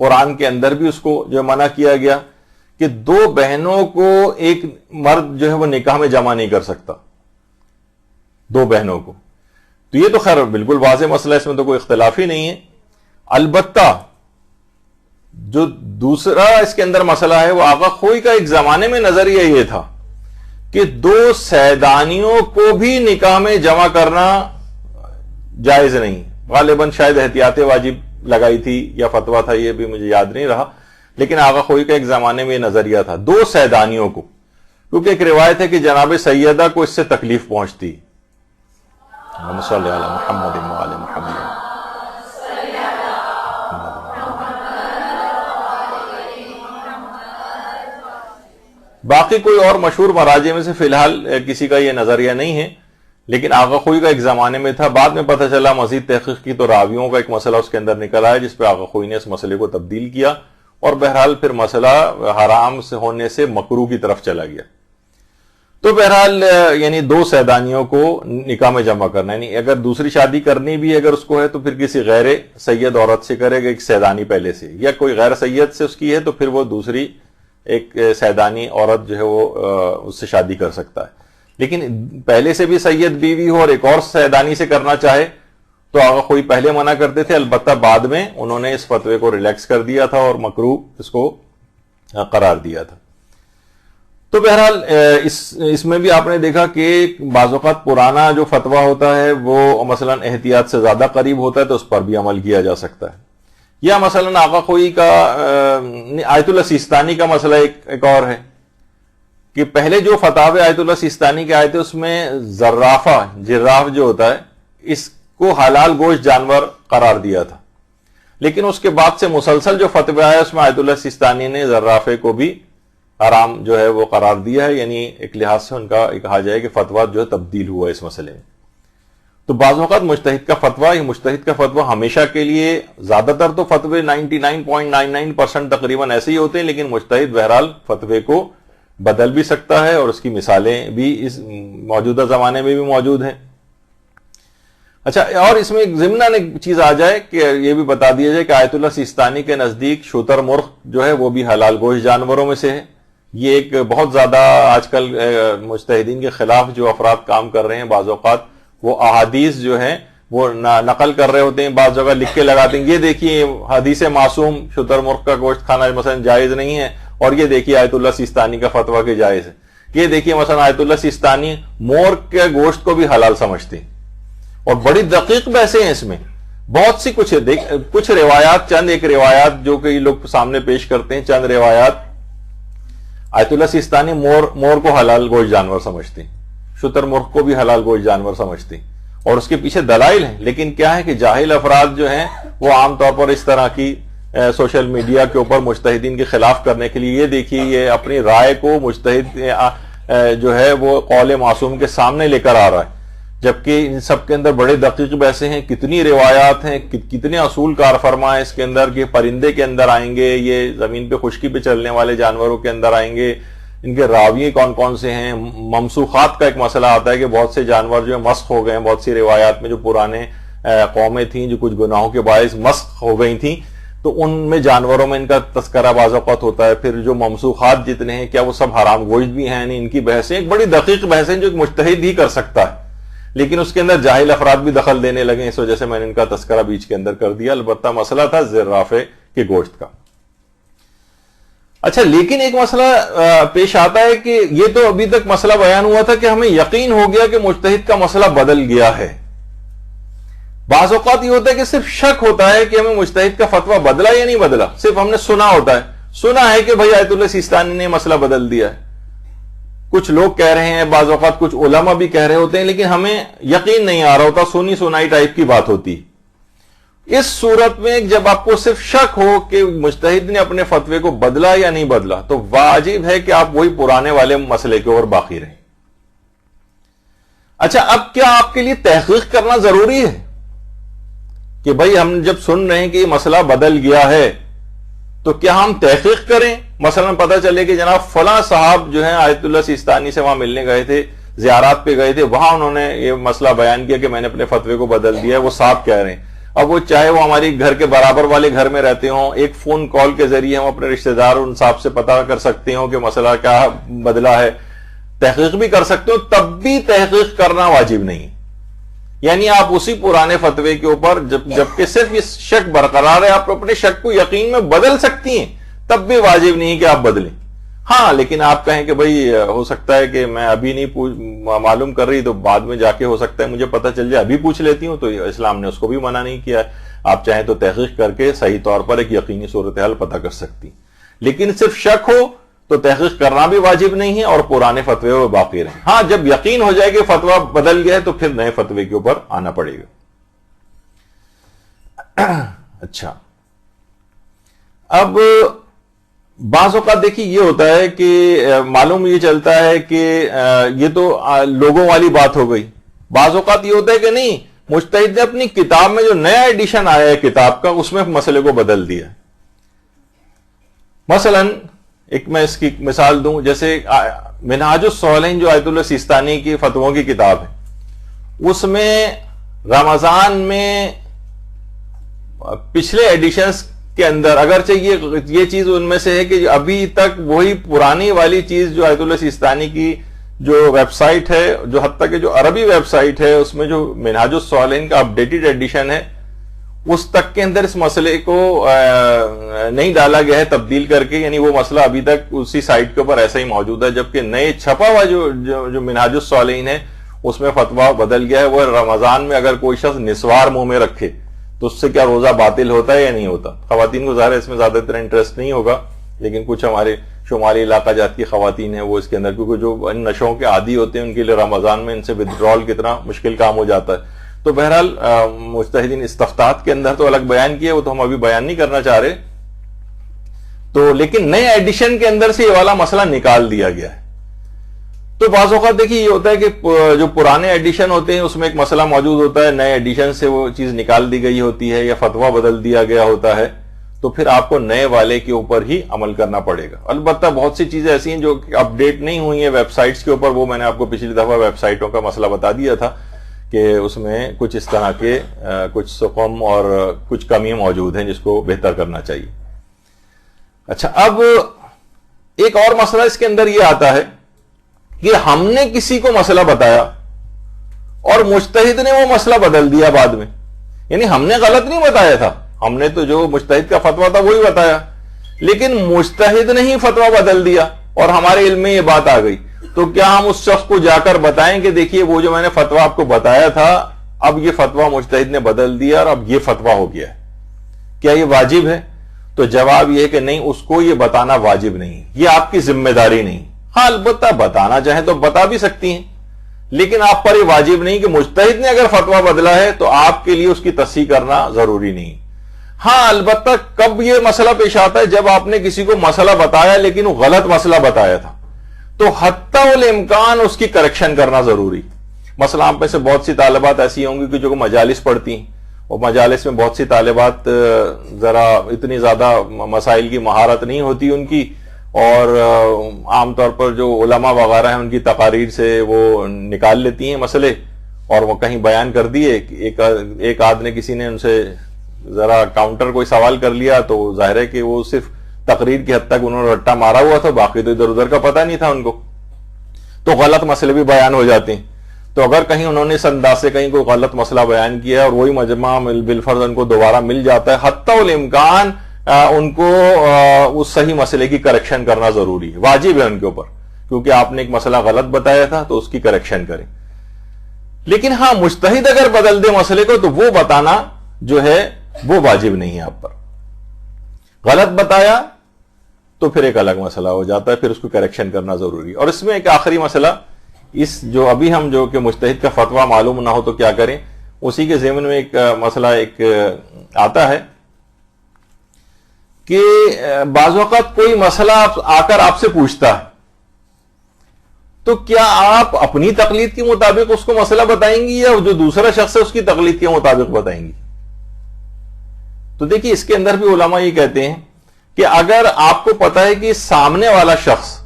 قرآن کے اندر بھی اس کو جو منع کیا گیا کہ دو بہنوں کو ایک مرد جو ہے وہ نکاح میں جمع نہیں کر سکتا, دو بہنوں کو. تو یہ تو خیر بالکل واضح مسئلہ ہے, اس میں تو کوئی اختلاف ہی نہیں ہے. البتہ جو دوسرا اس کے اندر مسئلہ ہے وہ آقا خوئی کا ایک زمانے میں نظریہ یہ تھا کہ دو سیدانیوں کو بھی نکاح میں جمع کرنا جائز نہیں. غالباً شاید احتیاط واجب لگائی تھی یا فتویٰ تھا, یہ بھی مجھے یاد نہیں رہا, لیکن آقا خوئی کا ایک زمانے میں یہ نظریہ تھا دو سیدانیوں کو, کیونکہ ایک روایت ہے کہ جناب سیدہ کو اس سے تکلیف پہنچتی. اللہم صلی علی محمد و آل محمد. باقی کوئی اور مشہور مراجع میں سے فی الحال کسی کا یہ نظریہ نہیں ہے, لیکن آقا خوئی کا ایک زمانے میں تھا. بعد میں پتہ چلا مزید تحقیق کی تو راویوں کا ایک مسئلہ اس کے اندر نکل آیا جس پہ آقا خوئی نے اس مسئلے کو تبدیل کیا, اور بہرحال پھر مسئلہ حرام سے ہونے سے مکروہ کی طرف چلا گیا. تو بہرحال یعنی دو سیدانیوں کو نکاح میں جمع کرنا، یعنی اگر دوسری شادی کرنی بھی اگر اس کو ہے تو پھر کسی غیر سید عورت سے کرے گا، ایک سیدانی پہلے سے، یا کوئی غیر سید سے اس کی ہے تو پھر وہ دوسری ایک سیدانی عورت جو ہے وہ اس سے شادی کر سکتا ہے۔ لیکن پہلے سے بھی سید بیوی ہو اور ایک اور سیدانی سے کرنا چاہے تو آغا خوئی پہلے منع کرتے تھے، البتہ بعد میں انہوں نے اس فتوے کو ریلیکس کر دیا تھا اور مکروہ اس کو قرار دیا تھا۔ تو بہرحال اس میں بھی آپ نے دیکھا کہ بعض اوقات پرانا جو فتویٰ ہوتا ہے وہ مثلا احتیاط سے زیادہ قریب ہوتا ہے تو اس پر بھی عمل کیا جا سکتا ہے، یا مثلا آغا خوئی کا آیت اللہ سیستانی کا مسئلہ ایک اور ہے کہ پہلے جو فتاوی آیت اللہ سیستانی کے آئے تھے اس میں جراف جو ہوتا ہے اس کو حلال گوشت جانور قرار دیا تھا، لیکن اس کے بعد سے مسلسل جو فتوی آیا اس میں آیت اللہ سیستانی نے زرافے کو بھی حرام جو ہے وہ قرار دیا ہے، یعنی ایک لحاظ سے ان کا کہا جائے کہ فتویٰ جو ہے تبدیل ہوا اس مسئلے میں۔ تو بعض اوقات مجتہد کا فتویٰ ہمیشہ کے لیے، زیادہ تر تو فتوے 99.99% تقریباً ایسے ہی ہوتے ہیں، لیکن مجتہد بہرحال فتوے کو بدل بھی سکتا ہے اور اس کی مثالیں بھی اس موجودہ زمانے میں بھی موجود ہیں۔ اچھا، اور اس میں ایک ضمناً ایک چیز آ جائے کہ یہ بھی بتا دیا جائے کہ آیت اللہ سیستانی کے نزدیک شتر مرغ جو ہے وہ بھی حلال گوشت جانوروں میں سے ہے۔ یہ ایک بہت زیادہ آج کل مجتہدین کے خلاف جو افراد کام کر رہے ہیں، بعض اوقات وہ احادیث جو ہیں وہ نقل کر رہے ہوتے ہیں، بعض جگہ لکھ کے لگاتے ہیں، یہ دیکھیے حدیث معصوم شتر مرغ کا گوشت کھانا مثلا جائز نہیں ہے، اور یہ دیکھیے آیت اللہ سیستانی کا فتویٰ کہ جائز ہے۔ یہ دیکھیے مثلا آیت اللہ سیستانی مور کے گوشت کو بھی حلال سمجھتے ہیں، اور بڑی دقیق بحثیں ہیں اس میں، بہت سی کچھ روایات، چند ایک روایات جو کہ یہ لوگ سامنے پیش کرتے ہیں، چند روایات آیت اللہ سیستانی مور کو حلال گوشت جانور سمجھتے ہیں، شتر مرغ کو بھی حلال گوشت جانور سمجھتے ہیں، اور اس کے پیچھے دلائل ہیں، لیکن کیا ہے کہ جاہل افراد جو ہیں وہ عام طور پر اس طرح کی سوشل میڈیا کے اوپر مجتہدین کے خلاف کرنے کے لیے، یہ دیکھیے یہ اپنی رائے کو مجتہد جو ہے وہ قول معصوم کے سامنے لے کر آ رہا ہے، جبکہ ان سب کے اندر بڑے دقیق بحثیں ہیں، کتنی روایات ہیں، کتنے اصول کار فرما ہے اس کے اندر کہ پرندے کے اندر آئیں گے، یہ زمین پہ خشکی پہ چلنے والے جانوروں کے اندر آئیں گے، ان کے راوی کون کون سے ہیں، ممسوخات کا ایک مسئلہ آتا ہے کہ بہت سے جانور جو مسخ ہو گئے ہیں، بہت سی روایات میں جو پرانے قومیں تھیں جو کچھ گناہوں کے باعث مسخ ہو گئی تھیں، تو ان میں جانوروں میں ان کا تذکرہ بعض اوقات ہوتا ہے، پھر جو ممسوخات جتنے ہیں کیا وہ سب حرام گوشت بھی ہیں، یعنی ان کی بحثیں ایک بڑی دقیق بحثیں جو ایک مجتہد ہی کر سکتا ہے، لیکن اس کے اندر جاہل افراد بھی دخل دینے لگے، اس وجہ سے میں نے ان کا تذکرہ بیچ کے اندر کر دیا، البتہ مسئلہ تھا زرافے کے گوشت کا۔ اچھا، لیکن ایک مسئلہ پیش آتا ہے کہ یہ تو ابھی تک مسئلہ بیان ہوا تھا کہ ہمیں یقین ہو گیا کہ مجتہد کا مسئلہ بدل گیا ہے، بعض اوقات یہ ہوتا ہے کہ صرف شک ہوتا ہے کہ ہمیں مجتہد کا فتویٰ بدلا یا نہیں بدلا، صرف ہم نے سنا ہوتا ہے، سنا ہے کہ بھائی آیت اللہ سیستانی نے مسئلہ بدل دیا ہے، کچھ لوگ کہہ رہے ہیں، بعض اوقات کچھ علماء بھی کہہ رہے ہوتے ہیں، لیکن ہمیں یقین نہیں آ رہا ہوتا، سنی سنائی ٹائپ کی بات ہوتی۔ اس صورت میں جب آپ کو صرف شک ہو کہ مجتہد نے اپنے فتوے کو بدلا یا نہیں بدلا، تو واجب ہے کہ آپ وہی پرانے والے مسئلے کے اوپر باقی رہیں۔ اچھا، اب کیا آپ کے لیے تحقیق کرنا ضروری ہے کہ بھائی ہم جب سن رہے ہیں کہ یہ مسئلہ بدل گیا ہے تو کیا ہم تحقیق کریں؟ مثلا پتہ چلے کہ جناب فلاں صاحب جو ہیں آیت اللہ سیستانی سے وہاں ملنے گئے تھے، زیارات پہ گئے تھے، وہاں انہوں نے یہ مسئلہ بیان کیا کہ میں نے اپنے فتوے کو بدل دیا ہے، وہ صاحب کہہ رہے ہیں۔ اب وہ چاہے وہ ہماری گھر کے برابر والے گھر میں رہتے ہوں، ایک فون کال کے ذریعے ہم اپنے رشتہ دار ان صاحب سے پتہ کر سکتے ہوں کہ مسئلہ کیا بدلا ہے، تحقیق بھی کر سکتے ہو، تب بھی تحقیق کرنا واجب نہیں، یعنی آپ اسی پرانے فتوے کے اوپر جبکہ صرف یہ شک برقرار ہے، آپ اپنے شک کو یقین میں بدل سکتی ہیں، تب بھی واجب نہیں کہ آپ بدلیں۔ ہاں، لیکن آپ کہیں کہ بھئی ہو سکتا ہے کہ میں ابھی نہیں معلوم کر رہی، تو بعد میں جا کے ہو سکتا ہے مجھے پتہ چل جائے، ابھی پوچھ لیتی ہوں، تو اسلام نے اس کو بھی منع نہیں کیا ہے، آپ چاہیں تو تحقیق کر کے صحیح طور پر ایک یقینی صورتحال پتہ کر سکتی، لیکن صرف شک ہو تو تحقیق کرنا بھی واجب نہیں ہے اور پرانے فتوے میں باقی رہیں۔ ہاں، جب یقین ہو جائے کہ فتویٰ بدل گیا ہے تو پھر نئے فتوے کے اوپر آنا پڑے گا۔ اچھا، اب بعض اوقات دیکھیے یہ ہوتا ہے کہ معلوم یہ چلتا ہے کہ یہ تو لوگوں والی بات ہو گئی، بعض اوقات یہ ہوتا ہے کہ نہیں، مجتہد نے اپنی کتاب میں جو نیا ایڈیشن آیا ہے کتاب کا، اس میں مسئلے کو بدل دیا۔ مثلا ایک میں اس کی مثال دوں، جیسے منہاج الصالحین جو آیت اللہ سیستانی کی فتووں کی کتاب ہے، اس میں رمضان میں پچھلے ایڈیشنز کے اندر اگرچہ یہ چیز ان میں سے ہے کہ ابھی تک وہی پرانی والی چیز جو آیت اللہ سیستانی کی جو ویب سائٹ ہے، جو حتیٰ کہ جو عربی ویب سائٹ ہے اس میں جو منہاج الصالحین کا اپڈیٹڈ ایڈیشن ہے اس تک کے اندر اس مسئلے کو نہیں ڈالا گیا ہے تبدیل کر کے، یعنی وہ مسئلہ ابھی تک اسی سائٹ کے اوپر ایسا ہی موجود ہے، جبکہ نئے چھپا ہوا جو منہاج الصالحین ہے اس میں فتویٰ بدل گیا ہے۔ وہ رمضان میں اگر کوئی شخص نسوار منہ میں رکھے تو اس سے کیا روزہ باطل ہوتا ہے یا نہیں ہوتا؟ خواتین کو ظاہر ہے اس میں زیادہ تر انٹرسٹ نہیں ہوگا، لیکن کچھ ہمارے شمالی علاقہ جات کی خواتین ہیں وہ اس کے اندر، کیونکہ جو ان نشوں کے عادی ہوتے ہیں ان کے لیے رمضان میں ان سے ودڈرال کتنا مشکل کام ہو جاتا ہے۔ تو بہرحال مجتہدین استفتاءات کے اندر تو الگ بیان کیا، وہ تو ہم ابھی بیان نہیں کرنا چاہ رہے، تو لیکن نئے ایڈیشن کے اندر سے یہ والا مسئلہ نکال دیا گیا ہے۔ تو بعض اوقات دیکھیے یہ ہوتا ہے کہ جو پرانے ایڈیشن ہوتے ہیں اس میں ایک مسئلہ موجود ہوتا ہے، نئے ایڈیشن سے وہ چیز نکال دی گئی ہوتی ہے یا فتویٰ بدل دیا گیا ہوتا ہے، تو پھر آپ کو نئے والے کے اوپر ہی عمل کرنا پڑے گا۔ البتہ بہت سی چیزیں ایسی ہیں جو اپڈیٹ نہیں ہوئی ہیں ویب سائٹس کے اوپر، وہ میں نے آپ کو پچھلی دفعہ ویب سائٹوں کا مسئلہ بتا دیا تھا کہ اس میں کچھ اس طرح کے کچھ سقم اور کچھ کمیاں موجود ہیں جس کو بہتر کرنا چاہیے۔ اچھا، اب ایک اور مسئلہ اس کے اندر یہ آتا ہے کہ ہم نے کسی کو مسئلہ بتایا اور مجتہد نے وہ مسئلہ بدل دیا بعد میں، یعنی ہم نے غلط نہیں بتایا تھا، ہم نے تو جو مجتہد کا فتویٰ تھا وہی بتایا، لیکن مجتہد نے ہی فتویٰ بدل دیا اور ہمارے علم میں یہ بات آ گئی، تو کیا ہم اس شخص کو جا کر بتائیں کہ دیکھیے وہ جو میں نے فتویٰ آپ کو بتایا تھا اب یہ فتویٰ مجتہد نے بدل دیا اور اب یہ فتویٰ ہو گیا ہے، کیا یہ واجب ہے؟ تو جواب یہ ہے کہ نہیں، اس کو یہ بتانا واجب نہیں، یہ آپ کی ذمہ داری نہیں۔ ہاں البتہ بتانا چاہیں تو بتا بھی سکتی ہیں، لیکن آپ پر یہ واجب نہیں کہ مجتہد نے اگر فتویٰ بدلا ہے تو آپ کے لیے اس کی تصحیح کرنا ضروری نہیں۔ ہاں البتہ کب یہ مسئلہ پیش آتا ہے؟ جب آپ نے کسی کو مسئلہ بتایا لیکن وہ غلط مسئلہ بتایا تھا، تو حتی الامکان اس کی کریکشن کرنا ضروری۔ مثلا آپ میں سے بہت سی طالبات ایسی ہوں گی کہ جو مجالس پڑھتی ہیں، اور مجالس میں بہت سی طالبات ذرا اتنی زیادہ مسائل کی مہارت نہیں ہوتی ان کی، اور عام طور پر جو علماء وغیرہ ہیں ان کی تقاریر سے وہ نکال لیتی ہیں مسئلے اور وہ کہیں بیان کر دیے، ایک آدھ نے کسی نے ان سے ذرا کاؤنٹر کوئی سوال کر لیا تو ظاہر ہے کہ وہ صرف تقریر کی حد تک انہوں نے رٹا مارا ہوا تھا، باقی تو ادھر ادھر کا پتہ نہیں تھا ان کو، تو غلط مسئلے بھی بیان ہو جاتے ہیں۔ تو اگر کہیں انہوں نے اس انداز سے کہیں کوئی غلط مسئلہ بیان کیا اور وہی مجمع بالفرض ان کو دوبارہ مل جاتا ہے، حتی الامکان ان کو اس صحیح مسئلے کی کریکشن کرنا ضروری ہے، واجب ہے ان کے اوپر، کیونکہ آپ نے ایک مسئلہ غلط بتایا تھا تو اس کی کریکشن کریں۔ لیکن ہاں مجتہد اگر بدل دے مسئلے کو تو وہ بتانا جو ہے وہ واجب نہیں ہے آپ پر۔ غلط بتایا تو پھر ایک الگ مسئلہ ہو جاتا ہے، پھر اس کو کریکشن کرنا ضروری ہے۔ اور اس میں ایک آخری مسئلہ، اس جو ابھی ہم جو کہ مجتہد کا فتویٰ معلوم نہ ہو تو کیا کریں، اسی کے ضمن میں ایک مسئلہ ایک آتا ہے کہ بعض اوقات کوئی مسئلہ آ کر آپ سے پوچھتا ہے، تو کیا آپ اپنی تقلید کے مطابق اس کو مسئلہ بتائیں گی یا جو دوسرا شخص ہے اس کی تقلید کے مطابق بتائیں گی؟ تو دیکھیے اس کے اندر بھی علماء یہ کہتے ہیں کہ اگر آپ کو پتا ہے کہ سامنے والا شخص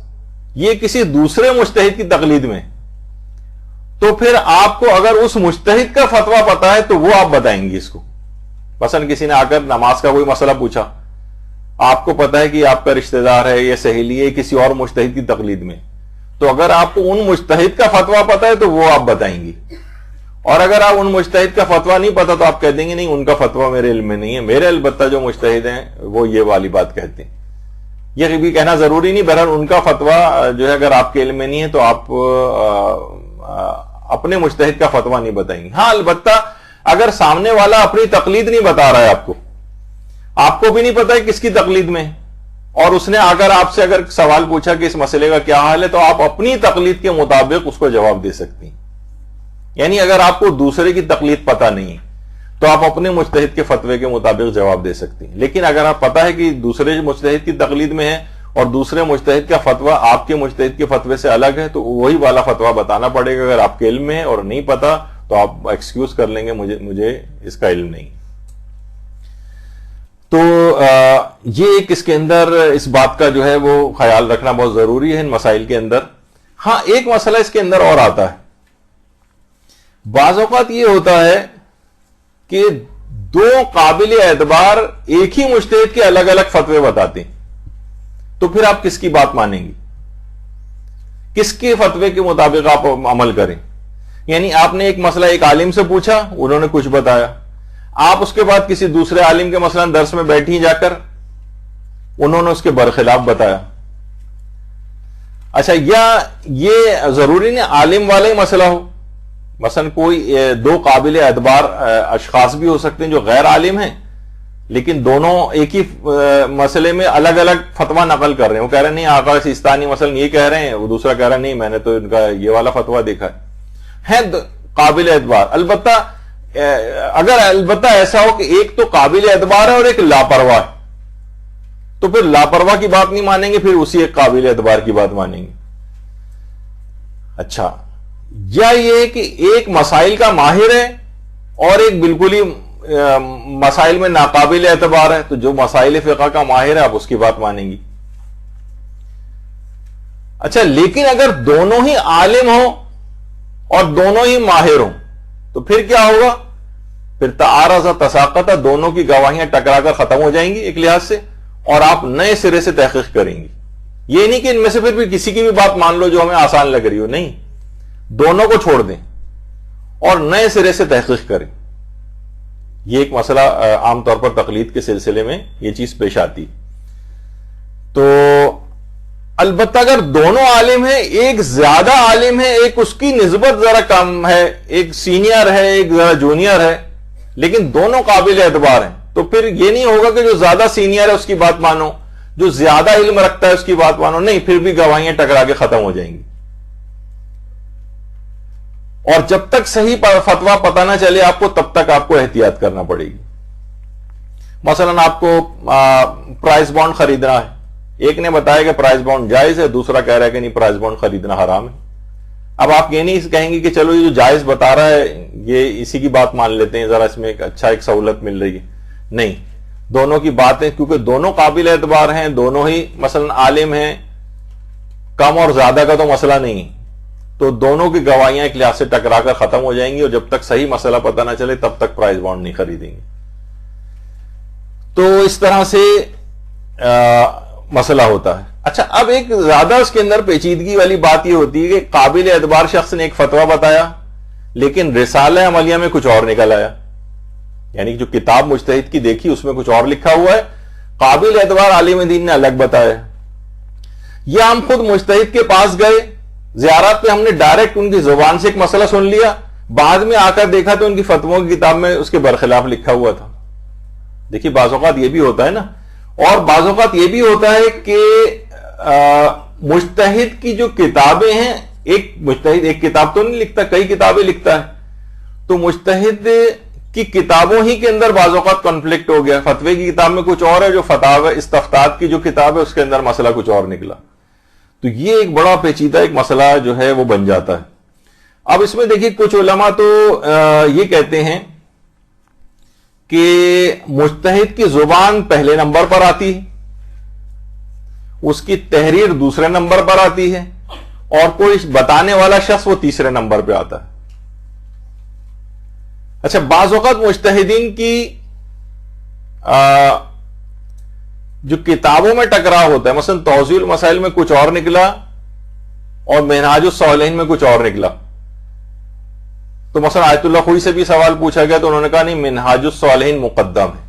یہ کسی دوسرے مجتہد کی تقلید میں، تو پھر آپ کو اگر اس مجتہد کا فتویٰ پتا ہے تو وہ آپ بتائیں گی اس کو۔ مثلا کسی نے آ کر نماز کا کوئی مسئلہ پوچھا، آپ کو پتا ہے کہ آپ کا رشتہ دار ہے یا سہیلی ہے کسی اور مجتہد کی تقلید میں، تو اگر آپ کو ان مجتہد کا فتویٰ پتا ہے تو وہ آپ بتائیں گی، اور اگر آپ ان مجتہد کا فتویٰ نہیں پتا تو آپ کہہ دیں گے نہیں ان کا فتویٰ میرے علم میں نہیں ہے، میرے البتہ جو مجتہد ہیں وہ یہ والی بات کہتے ہیں۔ یہ بھی کہنا ضروری نہیں، بہرحال ان کا فتویٰ جو ہے اگر آپ کے علم میں نہیں ہے تو آپ اپنے مجتہد کا فتویٰ نہیں بتائیں گے۔ ہاں البتہ اگر سامنے والا اپنی تقلید نہیں بتا رہا ہے، آپ کو بھی نہیں پتا ہے کس کی تقلید میں، اور اس نے آ کر آپ سے اگر سوال پوچھا کہ اس مسئلے کا کیا حال ہے، تو آپ اپنی تقلید کے مطابق اس کو جواب دے سکتی ہیں۔ یعنی اگر آپ کو دوسرے کی تقلید پتا نہیں تو آپ اپنے مجتہد کے فتوے کے مطابق جواب دے سکتی ہیں، لیکن اگر آپ پتا ہے کہ دوسرے مجتہد کی تقلید میں ہے اور دوسرے مجتہد کا فتویٰ آپ کے مجتہد کے فتوے سے الگ ہے تو وہی والا فتویٰ بتانا پڑے گا۔ اگر آپ کے علم میں ہے اور نہیں پتا تو آپ ایکسکیوز کر لیں گے مجھے اس کا علم نہیں۔ تو یہ ایک اس کے اندر اس بات کا جو ہے وہ خیال رکھنا بہت ضروری ہے ان مسائل کے اندر. ہاں ایک مسئلہ اس کے اندر اور آتا ہے. بعض اوقات یہ ہوتا ہے کہ دو قابل اعتبار ایک ہی مجتہد کے الگ الگ فتوے بتاتے ہیں, تو پھر آپ کس کی بات مانیں گے؟ کس کے فتوے کے مطابق آپ عمل کریں؟ یعنی آپ نے ایک مسئلہ ایک عالم سے پوچھا, انہوں نے کچھ بتایا, آپ اس کے بعد کسی دوسرے عالم کے مثلا درس میں بیٹھی جا کر انہوں نے اس کے برخلاف بتایا. اچھا, یا یہ ضروری نہیں عالم والا ہی مسئلہ ہو, مثلا کوئی دو قابل اعتبار اشخاص بھی ہو سکتے ہیں جو غیر عالم ہیں لیکن دونوں ایک ہی مسئلے میں الگ الگ فتویٰ نقل کر رہے ہیں. وہ کہہ رہے ہیں نہیں آقا سیستانی مثلا یہ کہہ رہے ہیں, وہ دوسرا کہہ رہا ہے نہیں میں نے تو ان کا یہ والا فتویٰ دیکھا ہے قابل اعتبار. البتہ ایسا ہو کہ ایک تو قابل اعتبار ہے اور ایک لاپرواہ ہے, تو پھر لاپرواہ کی بات نہیں مانیں گے, پھر اسی ایک قابل اعتبار کی بات مانیں گے. اچھا, یا یہ کہ ایک مسائل کا ماہر ہے اور ایک بالکل ہی مسائل میں ناقابل اعتبار ہے, تو جو مسائل فقہ کا ماہر ہے آپ اس کی بات مانیں گی. اچھا, لیکن اگر دونوں ہی عالم ہوں اور دونوں ہی ماہر ہوں تو پھر کیا ہوگا؟ پھر تعارض تساقط, دونوں کی گواہیاں ٹکرا کر ختم ہو جائیں گی ایک لحاظ سے, اور آپ نئے سرے سے تحقیق کریں گی. یہ نہیں کہ ان میں سے پھر بھی کسی کی بھی بات مان لو جو ہمیں آسان لگ رہی ہو, نہیں, دونوں کو چھوڑ دیں اور نئے سرے سے تحقیق کریں. یہ ایک مسئلہ عام طور پر تقلید کے سلسلے میں یہ چیز پیش آتی. تو البتہ اگر دونوں عالم ہیں, ایک زیادہ عالم ہے, ایک اس کی نسبت ذرا کم ہے, ایک سینئر ہے ایک ذرا جونیئر ہے, لیکن دونوں قابل اعتبار ہیں, تو پھر یہ نہیں ہوگا کہ جو زیادہ سینئر ہے اس کی بات مانو, جو زیادہ علم رکھتا ہے اس کی بات مانو, نہیں, پھر بھی گواہیاں ٹکرا کے ختم ہو جائیں گی. اور جب تک صحیح فتویٰ پتہ نہ چلے آپ کو, تب تک آپ کو احتیاط کرنا پڑے گی. مثلا آپ کو پرائز بانڈ خریدنا ہے, ایک نے بتایا کہ پرائز بانڈ جائز ہے, دوسرا کہہ رہا ہے کہ نہیں پرائز بانڈ خریدنا حرام ہے. اب آپ یہ نہیں کہیں گے کہ چلو یہ جو جائز بتا رہا ہے یہ اسی کی بات مان لیتے ہیں, ذرا اس میں ایک سہولت مل رہی ہے. نہیں, دونوں کی باتیں, کیونکہ دونوں قابل اعتبار ہیں, دونوں ہی مثلا عالم ہیں, کم اور زیادہ کا تو مسئلہ نہیں ہے, تو دونوں کی گواہیاں ایک لحاظ سے ٹکرا کر ختم ہو جائیں گی, اور جب تک صحیح مسئلہ پتہ نہ چلے تب تک پرائز بانڈ نہیں خریدیں گے. تو اس طرح سے مسئلہ ہوتا ہے. اچھا, اب ایک زیادہ اس کے اندر پیچیدگی والی بات یہ ہوتی ہے کہ قابل اعتبار شخص نے ایک فتویٰ بتایا لیکن رسالہ عملیہ میں کچھ اور نکل آیا, یعنی جو کتاب مجتہد کی دیکھی اس میں کچھ اور لکھا ہوا ہے, قابل اعتبار عالم دین نے الگ بتایا. یا ہم خود مجتہد کے پاس گئے, زیارت پہ ہم نے ڈائریکٹ ان کی زبان سے ایک مسئلہ سن لیا, بعد میں آ کر دیکھا تو ان کی فتووں کی کتاب میں اس کے برخلاف لکھا ہوا تھا. دیکھیے بعض اوقات یہ بھی ہوتا ہے نا, اور بعض اوقات یہ بھی ہوتا ہے کہ مجتہد کی جو کتابیں ہیں, ایک مجتہد ایک کتاب تو نہیں لکھتا, کئی کتابیں لکھتا ہے, تو مجتہد کی کتابوں ہی کے اندر بعض اوقات کنفلکٹ ہو گیا, فتوے کی کتاب میں کچھ اور ہے, جو فتاوی استفتاء کی جو کتاب ہے اس کے اندر مسئلہ کچھ اور نکلا. تو یہ ایک بڑا پیچیدہ ایک مسئلہ جو ہے وہ بن جاتا ہے. اب اس میں دیکھیے کچھ علماء تو یہ کہتے ہیں کہ مجتہد کی زبان پہلے نمبر پر آتی ہے, اس کی تحریر دوسرے نمبر پر آتی ہے, اور کوئی بتانے والا شخص وہ تیسرے نمبر پہ آتا ہے. اچھا, بعض اوقات مجتہدین کی جو کتابوں میں ٹکراؤ ہوتا ہے, مثلا توضیح المسائل میں کچھ اور نکلا اور منہاج الصالحین میں کچھ اور نکلا. تو مثلا آیت اللہ خوئی سے بھی سوال پوچھا گیا تو انہوں نے کہا نہیں منہاج الصالحین مقدم ہے.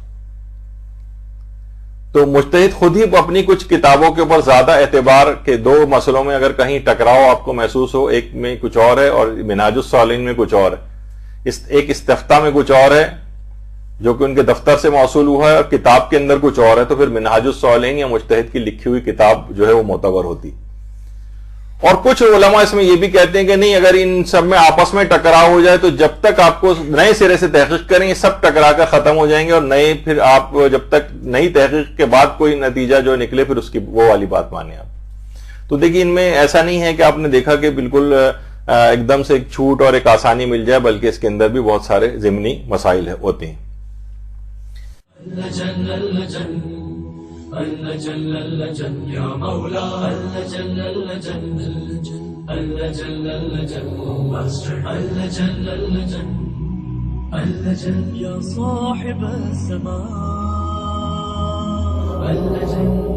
تو مجتہد خود ہی اپنی کچھ کتابوں کے اوپر زیادہ اعتبار کے دو مسئلوں میں اگر کہیں ٹکراؤ آپ کو محسوس ہو, ایک میں کچھ اور ہے اور منہاج الصالحین میں کچھ اور ہے, ایک استفتاء میں کچھ اور ہے جو کہ ان کے دفتر سے موصول ہوا ہے اور کتاب کے اندر کچھ اور ہے, تو پھر منہاج الصالحین یا مجتہد کی لکھی ہوئی کتاب جو ہے وہ معتبر ہوتی. اور کچھ علماء اس میں یہ بھی کہتے ہیں کہ نہیں, اگر ان سب میں آپس میں ٹکراؤ ہو جائے تو جب تک آپ کو نئے سرے سے تحقیق کریں, یہ سب ٹکرا کر ختم ہو جائیں گے, اور نئے پھر آپ جب تک نئی تحقیق کے بعد کوئی نتیجہ جو نکلے پھر اس کی وہ والی بات مانیں آپ. تو دیکھیے ان میں ایسا نہیں ہے کہ آپ نے دیکھا کہ بالکل ایک دم سے ایک چھوٹ اور ایک آسانی مل جائے, بلکہ اس کے اندر بھی بہت سارے ضمنی مسائل ہوتے ہیں. اللجن اللجن يا مولا اللجن اللجن اللجن اللجن اللجن اللجن اللجن يا صاحب السماء اللجن